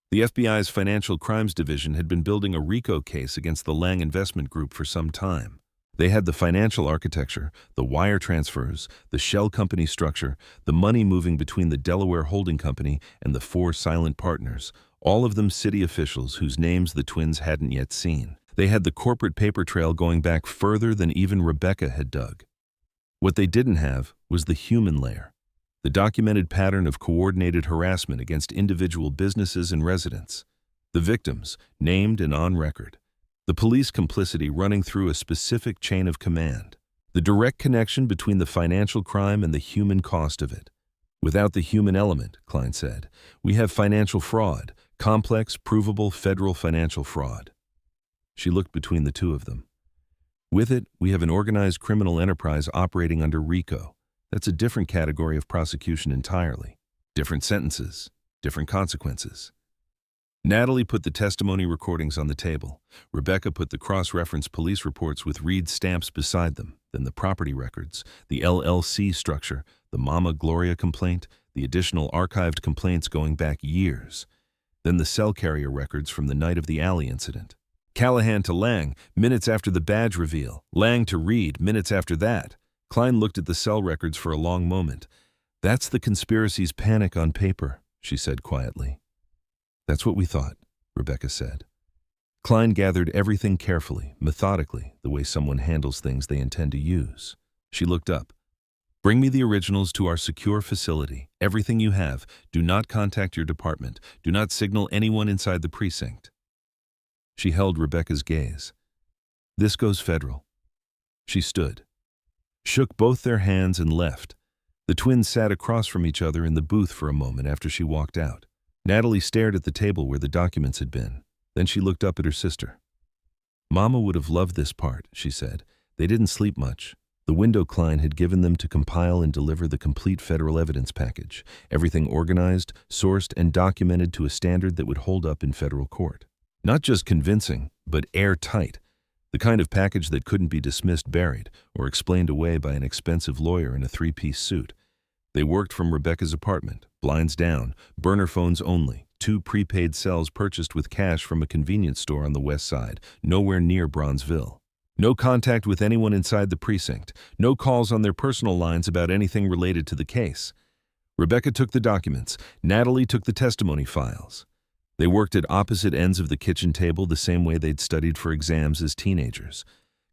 The FBI's Financial Crimes Division had been building a RICO case against the Lang Investment Group for some time. They had the financial architecture, the wire transfers, the shell company structure, the money moving between the Delaware holding company and the 4 silent partners, all of them city officials whose names the twins hadn't yet seen. They had the corporate paper trail going back further than even Rebecca had dug. What they didn't have was the human layer, the documented pattern of coordinated harassment against individual businesses and residents, the victims, named and on record, the police complicity running through a specific chain of command, the direct connection between the financial crime and the human cost of it. "Without the human element," Klein said, "we have financial fraud, complex, provable federal financial fraud." She looked between the 2 of them. "With it, we have an organized criminal enterprise operating under RICO. That's a different category of prosecution entirely. Different sentences, different consequences." Natalie put the testimony recordings on the table. Rebecca put the cross-reference police reports with Reed stamps beside them, then the property records, the LLC structure, the Mama Gloria complaint, the additional archived complaints going back years, then the cell carrier records from the night of the alley incident. Callahan to Lang, minutes after the badge reveal. Lang to Reed, minutes after that. Klein looked at the cell records for a long moment. "That's the conspiracy's panic on paper," she said quietly. "That's what we thought," Rebecca said. Klein gathered everything carefully, methodically, the way someone handles things they intend to use. She looked up. "Bring me the originals to our secure facility. Everything you have. Do not contact your department. Do not signal anyone inside the precinct." She held Rebecca's gaze. "This goes federal." She stood, shook both their hands and left. The twins sat across from each other in the booth for a moment after she walked out. Natalie stared at the table where the documents had been. Then she looked up at her sister. Mama would have loved this part, she said. They didn't sleep much. The window Klein had given them to compile and deliver the complete federal evidence package, everything organized, sourced, and documented to a standard that would hold up in federal court. Not just convincing, but airtight. The kind of package that couldn't be dismissed buried or explained away by an expensive lawyer in a three-piece suit. They worked from Rebecca's apartment, blinds down, burner phones only, 2 prepaid cells purchased with cash from a convenience store on the west side, nowhere near Bronzeville. No contact with anyone inside the precinct, no calls on their personal lines about anything related to the case. Rebecca took the documents, Natalie took the testimony files. They worked at opposite ends of the kitchen table the same way they'd studied for exams as teenagers.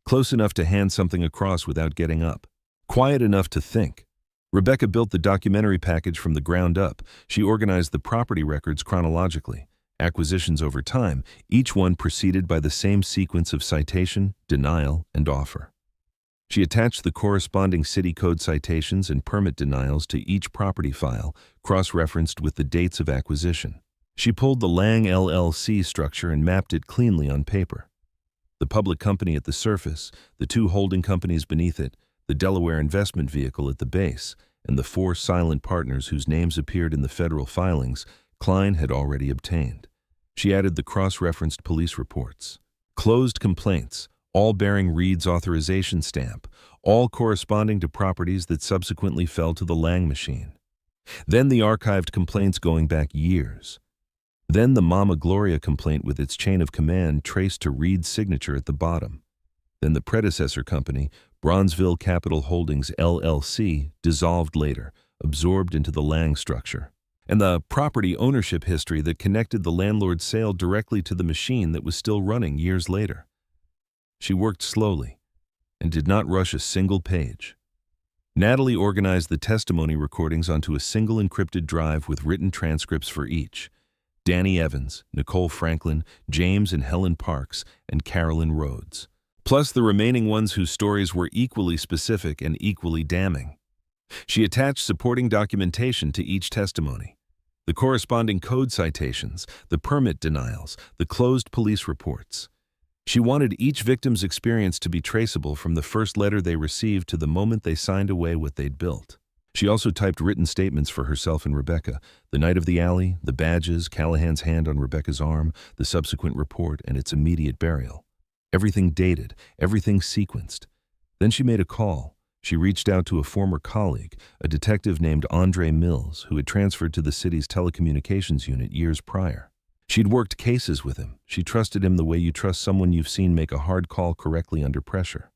Close enough to hand something across without getting up. Quiet enough to think. Rebecca built the documentary package from the ground up. She organized the property records chronologically. Acquisitions over time, each one preceded by the same sequence of citation, denial, and offer. She attached the corresponding city code citations and permit denials to each property file, cross-referenced with the dates of acquisition. She pulled the Lang LLC structure and mapped it cleanly on paper. The public company at the surface, the 2 holding companies beneath it, the Delaware investment vehicle at the base, and the 4 silent partners whose names appeared in the federal filings Klein had already obtained. She added the cross-referenced police reports. Closed complaints, all bearing Reed's authorization stamp, all corresponding to properties that subsequently fell to the Lang machine. Then the archived complaints going back years. Then the Mama Gloria complaint with its chain of command traced to Reed's signature at the bottom. Then the predecessor company, Bronzeville Capital Holdings LLC, dissolved later, absorbed into the Lang structure. And the property ownership history that connected the landlord's sale directly to the machine that was still running years later. She worked slowly and did not rush a single page. Natalie organized the testimony recordings onto a single encrypted drive with written transcripts for each. Danny Evans, Nicole Franklin, James and Helen Parks, and Carolyn Rhodes. Plus the remaining ones whose stories were equally specific and equally damning. She attached supporting documentation to each testimony. The corresponding code citations, the permit denials, the closed police reports. She wanted each victim's experience to be traceable from the first letter they received to the moment they signed away what they'd built. She also typed written statements for herself and Rebecca, the night of the alley, the badges, Callahan's hand on Rebecca's arm, the subsequent report, and its immediate burial. Everything dated, everything sequenced. Then she made a call. She reached out to a former colleague, a detective named Andre Mills, who had transferred to the city's telecommunications unit years prior. She'd worked cases with him. She trusted him the way you trust someone you've seen make a hard call correctly under pressure.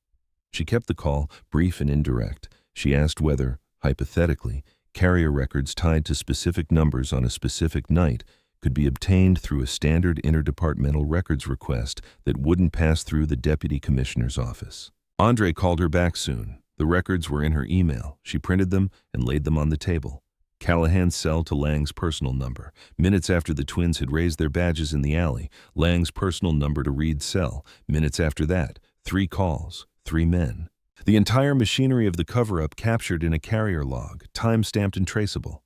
She kept the call brief and indirect. She asked whether, hypothetically, carrier records tied to specific numbers on a specific night could be obtained through a standard interdepartmental records request that wouldn't pass through the deputy commissioner's office. Andre called her back soon. The records were in her email. She printed them and laid them on the table. Callahan's cell to Lang's personal number. Minutes after the twins had raised their badges in the alley, Lang's personal number to Reed's cell. Minutes after that, 3 calls, 3 men. The entire machinery of the cover-up captured in a carrier log, time-stamped and traceable.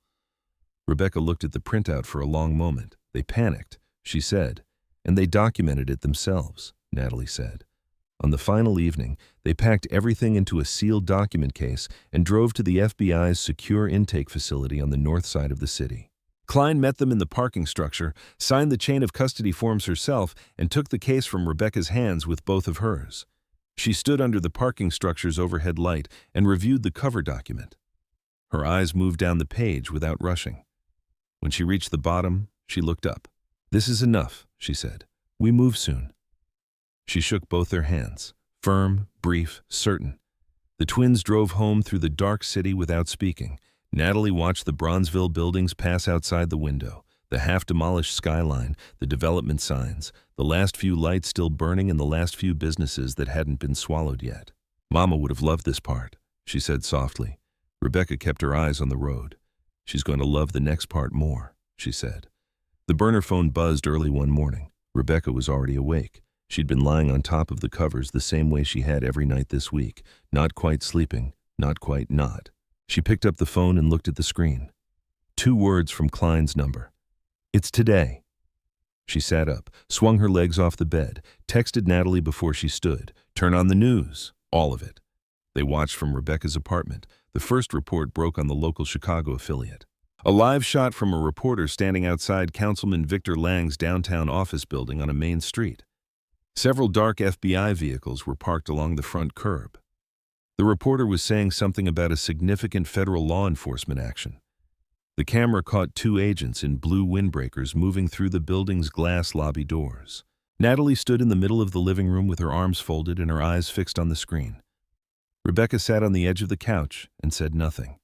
Rebecca looked at the printout for a long moment. They panicked, she said, and they documented it themselves, Natalie said. On the final evening, they packed everything into a sealed document case and drove to the FBI's secure intake facility on the north side of the city. Klein met them in the parking structure, signed the chain of custody forms herself, and took the case from Rebecca's hands with both of hers. She stood under the parking structure's overhead light and reviewed the cover document. Her eyes moved down the page without rushing. When she reached the bottom, she looked up. "This is enough," she said. "We move soon." She shook both their hands, firm, brief, certain. The twins drove home through the dark city without speaking. Natalie watched the Bronzeville buildings pass outside the window, the half-demolished skyline, the development signs, the last few lights still burning and the last few businesses that hadn't been swallowed yet. "Mama would have loved this part," she said softly. Rebecca kept her eyes on the road. "She's going to love the next part more," she said. The burner phone buzzed early one morning. Rebecca was already awake. She'd been lying on top of the covers the same way she had every night this week, not quite sleeping, not quite not. She picked up the phone and looked at the screen. 2 words from Klein's number. "It's today." She sat up, swung her legs off the bed, texted Natalie before she stood. "Turn on the news." All of it. They watched from Rebecca's apartment. The first report broke on the local Chicago affiliate. A live shot from a reporter standing outside Councilman Victor Lang's downtown office building on a main street. Several dark FBI vehicles were parked along the front curb. The reporter was saying something about a significant federal law enforcement action. The camera caught two agents in blue windbreakers moving through the building's glass lobby doors. Natalie stood in the middle of the living room with her arms folded and her eyes fixed on the screen. Rebecca sat on the edge of the couch and said nothing.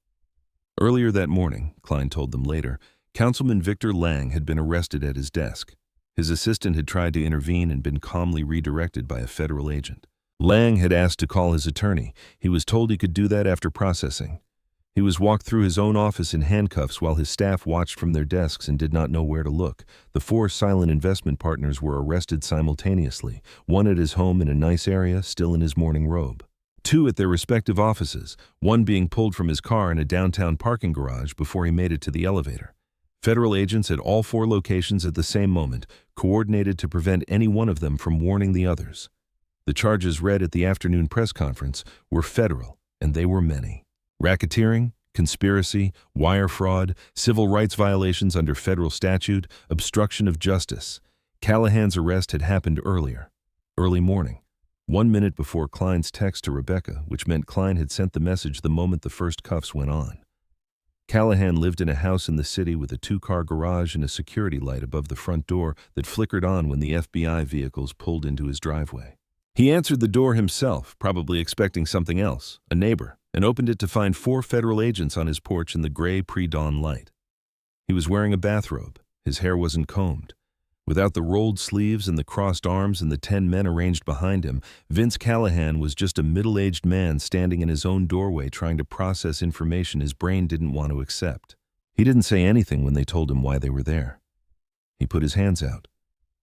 Earlier that morning, Klein told them later, Councilman Victor Lang had been arrested at his desk. His assistant had tried to intervene and been calmly redirected by a federal agent. Lang had asked to call his attorney. He was told he could do that after processing. He was walked through his own office in handcuffs while his staff watched from their desks and did not know where to look. The four silent investment partners were arrested simultaneously, one at his home in a nice area, still in his morning robe. Two at their respective offices, one being pulled from his car in a downtown parking garage before he made it to the elevator. Federal agents at all four locations at the same moment, coordinated to prevent any one of them from warning the others. The charges read at the afternoon press conference were federal, and they were many. Racketeering, conspiracy, wire fraud, civil rights violations under federal statute, obstruction of justice. Callahan's arrest had happened early morning, 1 minute before Klein's text to Rebecca, which meant Klein had sent the message the moment the first cuffs went on. Callahan lived in a house in the city with a two-car garage and a security light above the front door that flickered on when the FBI vehicles pulled into his driveway. He answered the door himself, probably expecting something else, a neighbor, and opened it to find 4 federal agents on his porch in the gray pre-dawn light. He was wearing a bathrobe. His hair wasn't combed. Without the rolled sleeves and the crossed arms and the 10 men arranged behind him, Vince Callahan was just a middle-aged man standing in his own doorway trying to process information his brain didn't want to accept. He didn't say anything when they told him why they were there. He put his hands out.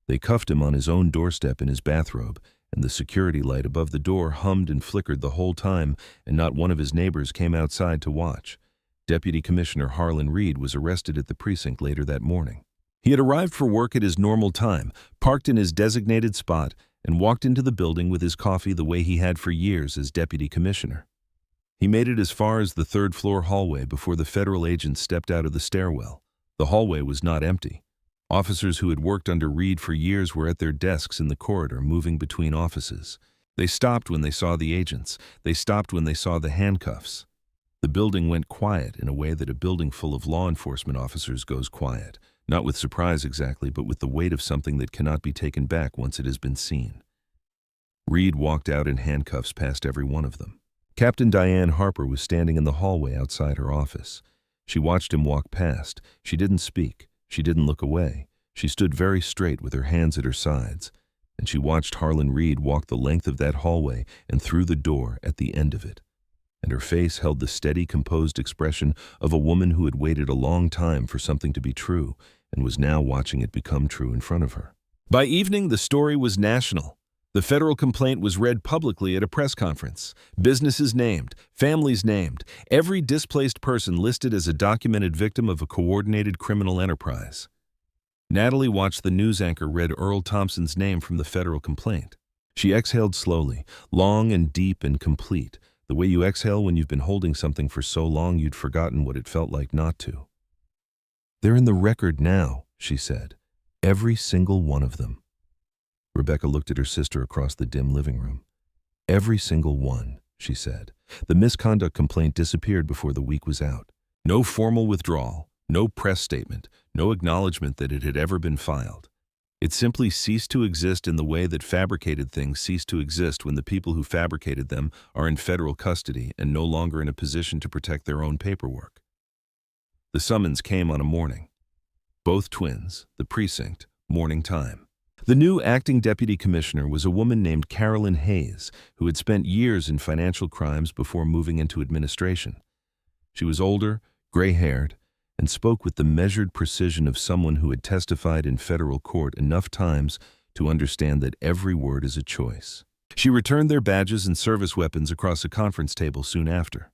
They cuffed him on his own doorstep in his bathrobe, and the security light above the door hummed and flickered the whole time, and not one of his neighbors came outside to watch. Deputy Commissioner Harlan Reed was arrested at the precinct later that morning. He had arrived for work at his normal time, parked in his designated spot, and walked into the building with his coffee the way he had for years as deputy commissioner. He made it as far as the third-floor hallway before the federal agents stepped out of the stairwell. The hallway was not empty. Officers who had worked under Reed for years were at their desks in the corridor, moving between offices. They stopped when they saw the agents. They stopped when they saw the handcuffs. The building went quiet in a way that a building full of law enforcement officers goes quiet, not with surprise exactly, but with the weight of something that cannot be taken back once it has been seen. Reed walked out in handcuffs past every one of them. Captain Diane Harper was standing in the hallway outside her office. She watched him walk past. She didn't speak. She didn't look away. She stood very straight with her hands at her sides, and she watched Harlan Reed walk the length of that hallway and through the door at the end of it. And her face held the steady, composed expression of a woman who had waited a long time for something to be true and was now watching it become true in front of her. By evening, the story was national. The federal complaint was read publicly at a press conference. Businesses named, families named, every displaced person listed as a documented victim of a coordinated criminal enterprise. Natalie watched the news anchor read Earl Thompson's name from the federal complaint. She exhaled slowly, long and deep and complete, the way you exhale when you've been holding something for so long you'd forgotten what it felt like not to. "They're in the record now," she said. "Every single one of them." Rebecca looked at her sister across the dim living room. "Every single one," she said. The misconduct complaint disappeared before the week was out. No formal withdrawal, no press statement, no acknowledgement that it had ever been filed. It simply ceased to exist in the way that fabricated things cease to exist when the people who fabricated them are in federal custody and no longer in a position to protect their own paperwork. The summons came on a morning. Both twins, the precinct, morning time. The new acting deputy commissioner was a woman named Carolyn Hayes, who had spent years in financial crimes before moving into administration. She was older, gray-haired, and spoke with the measured precision of someone who had testified in federal court enough times to understand that every word is a choice. She returned their badges and service weapons across a conference table soon after.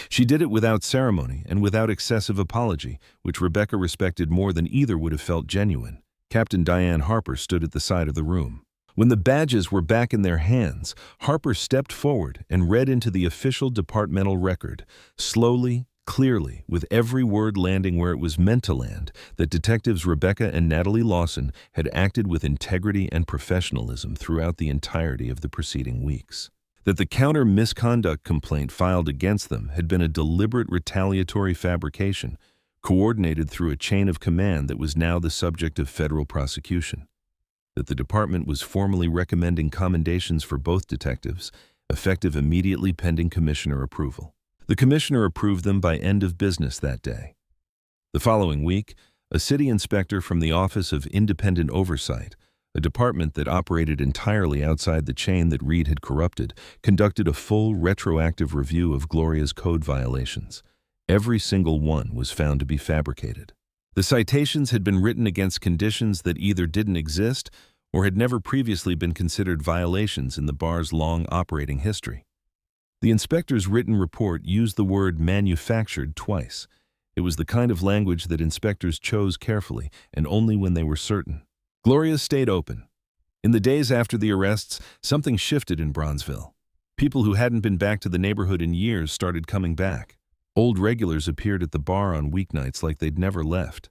She did it without ceremony and without excessive apology, which Rebecca respected more than either would have felt genuine. Captain Diane Harper stood at the side of the room. When the badges were back in their hands, Harper stepped forward and read into the official departmental record, slowly, clearly, with every word landing where it was meant to land, that Detectives Rebecca and Natalie Lawson had acted with integrity and professionalism throughout the entirety of the preceding weeks. That the counter-misconduct complaint filed against them had been a deliberate retaliatory fabrication, coordinated through a chain of command that was now the subject of federal prosecution. That the department was formally recommending commendations for both detectives, effective immediately pending commissioner approval. The commissioner approved them by end of business that day. The following week, a city inspector from the Office of Independent Oversight, a department that operated entirely outside the chain that Reed had corrupted, conducted a full retroactive review of Gloria's code violations. Every single one was found to be fabricated. The citations had been written against conditions that either didn't exist or had never previously been considered violations in the bar's long operating history. The inspector's written report used the word manufactured twice. It was the kind of language that inspectors chose carefully and only when they were certain. Gloria stayed open. In the days after the arrests, something shifted in Bronzeville. People who hadn't been back to the neighborhood in years started coming back. Old regulars appeared at the bar on weeknights like they'd never left.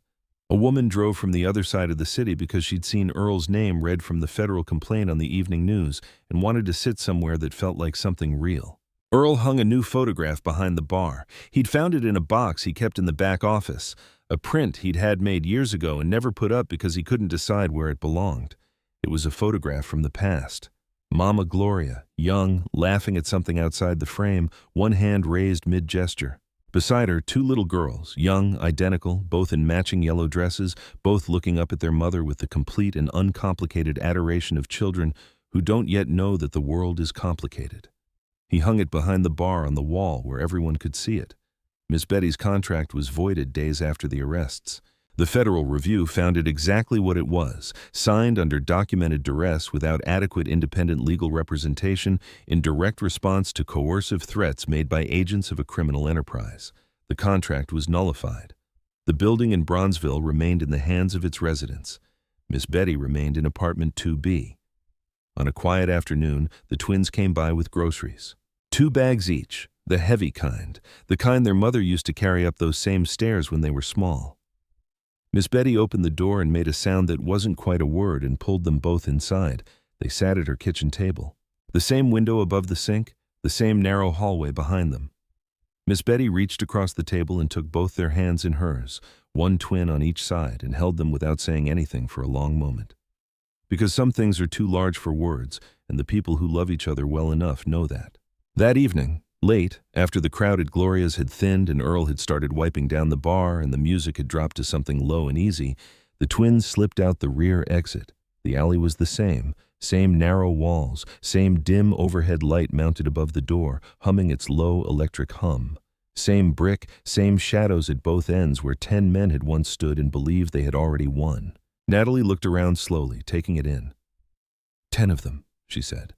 A woman drove from the other side of the city because she'd seen Earl's name read from the federal complaint on the evening news and wanted to sit somewhere that felt like something real. Earl hung a new photograph behind the bar. He'd found it in a box he kept in the back office, a print he'd had made years ago and never put up because he couldn't decide where it belonged. It was a photograph from the past. Mama Gloria, young, laughing at something outside the frame, one hand raised mid-gesture. Beside her, two little girls, young, identical, both in matching yellow dresses, both looking up at their mother with the complete and uncomplicated adoration of children who don't yet know that the world is complicated. He hung it behind the bar on the wall where everyone could see it. Miss Betty's contract was voided days after the arrests. The Federal Review found it exactly what it was, signed under documented duress without adequate independent legal representation in direct response to coercive threats made by agents of a criminal enterprise. The contract was nullified. The building in Bronzeville remained in the hands of its residents. Miss Betty remained in apartment 2B. On a quiet afternoon, the twins came by with groceries. 2 bags each, the heavy kind, the kind their mother used to carry up those same stairs when they were small. Miss Betty opened the door and made a sound that wasn't quite a word and pulled them both inside. They sat at her kitchen table. The same window above the sink, the same narrow hallway behind them. Miss Betty reached across the table and took both their hands in hers, one twin on each side, and held them without saying anything for a long moment. Because some things are too large for words, and the people who love each other well enough know that. That evening, late, after the crowded Glorias had thinned and Earl had started wiping down the bar and the music had dropped to something low and easy, the twins slipped out the rear exit. The alley was the same narrow walls, same dim overhead light mounted above the door, humming its low electric hum. Same brick, same shadows at both ends where 10 men had once stood and believed they had already won. Natalie looked around slowly, taking it in. 10 of them, she said.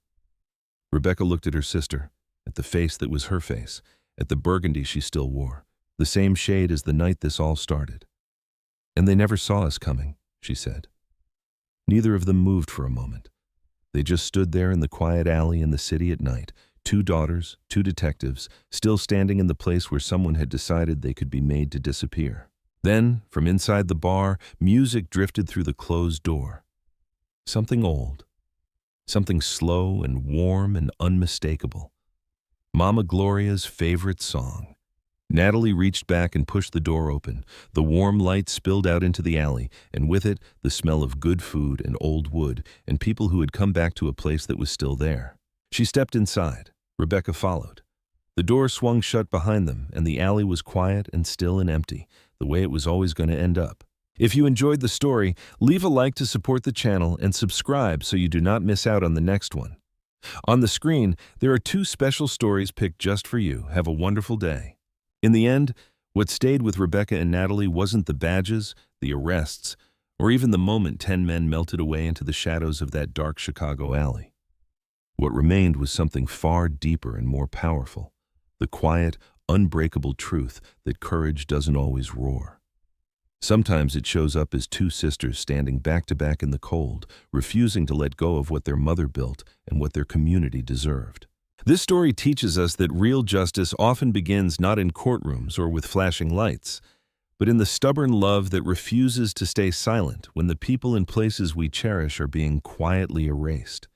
Rebecca looked at her sister, at the face that was her face, at the burgundy she still wore, the same shade as the night this all started. And they never saw us coming, she said. Neither of them moved for a moment. They just stood there in the quiet alley in the city at night, 2 daughters, 2 detectives, still standing in the place where someone had decided they could be made to disappear. Then, from inside the bar, music drifted through the closed door. Something old, something slow and warm and unmistakable. Mama Gloria's favorite song. Natalie reached back and pushed the door open. The warm light spilled out into the alley, and with it, the smell of good food and old wood and people who had come back to a place that was still there. She stepped inside. Rebecca followed. The door swung shut behind them, and the alley was quiet and still and empty, the way it was always going to end up. If you enjoyed the story, leave a like to support the channel and subscribe so you do not miss out on the next one. On the screen, there are 2 special stories picked just for you. Have a wonderful day. In the end, what stayed with Rebecca and Natalie wasn't the badges, the arrests, or even the moment 10 men melted away into the shadows of that dark Chicago alley. What remained was something far deeper and more powerful, the quiet, unbreakable truth that courage doesn't always roar. Sometimes it shows up as two sisters standing back to back in the cold, refusing to let go of what their mother built and what their community deserved. This story teaches us that real justice often begins not in courtrooms or with flashing lights, but in the stubborn love that refuses to stay silent when the people and places we cherish are being quietly erased.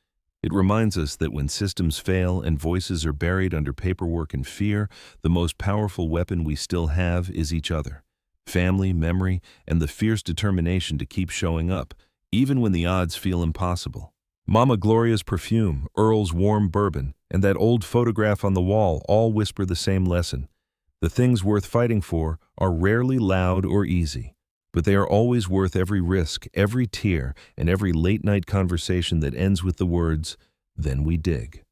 It reminds us that when systems fail and voices are buried under paperwork and fear, the most powerful weapon we still have is each other. Family, memory, and the fierce determination to keep showing up, even when the odds feel impossible. Mama Gloria's perfume, Earl's warm bourbon, and that old photograph on the wall all whisper the same lesson. The things worth fighting for are rarely loud or easy, but they are always worth every risk, every tear, and every late-night conversation that ends with the words, "Then we dig."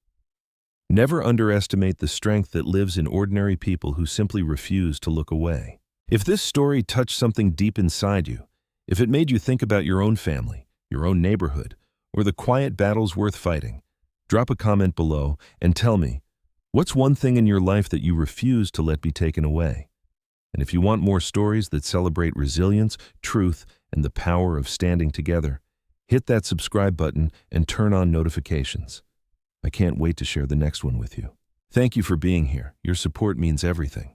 Never underestimate the strength that lives in ordinary people who simply refuse to look away. If this story touched something deep inside you, if it made you think about your own family, your own neighborhood, or the quiet battles worth fighting, drop a comment below and tell me, what's one thing in your life that you refuse to let be taken away? And if you want more stories that celebrate resilience, truth, and the power of standing together, hit that subscribe button and turn on notifications. I can't wait to share the next one with you. Thank you for being here. Your support means everything.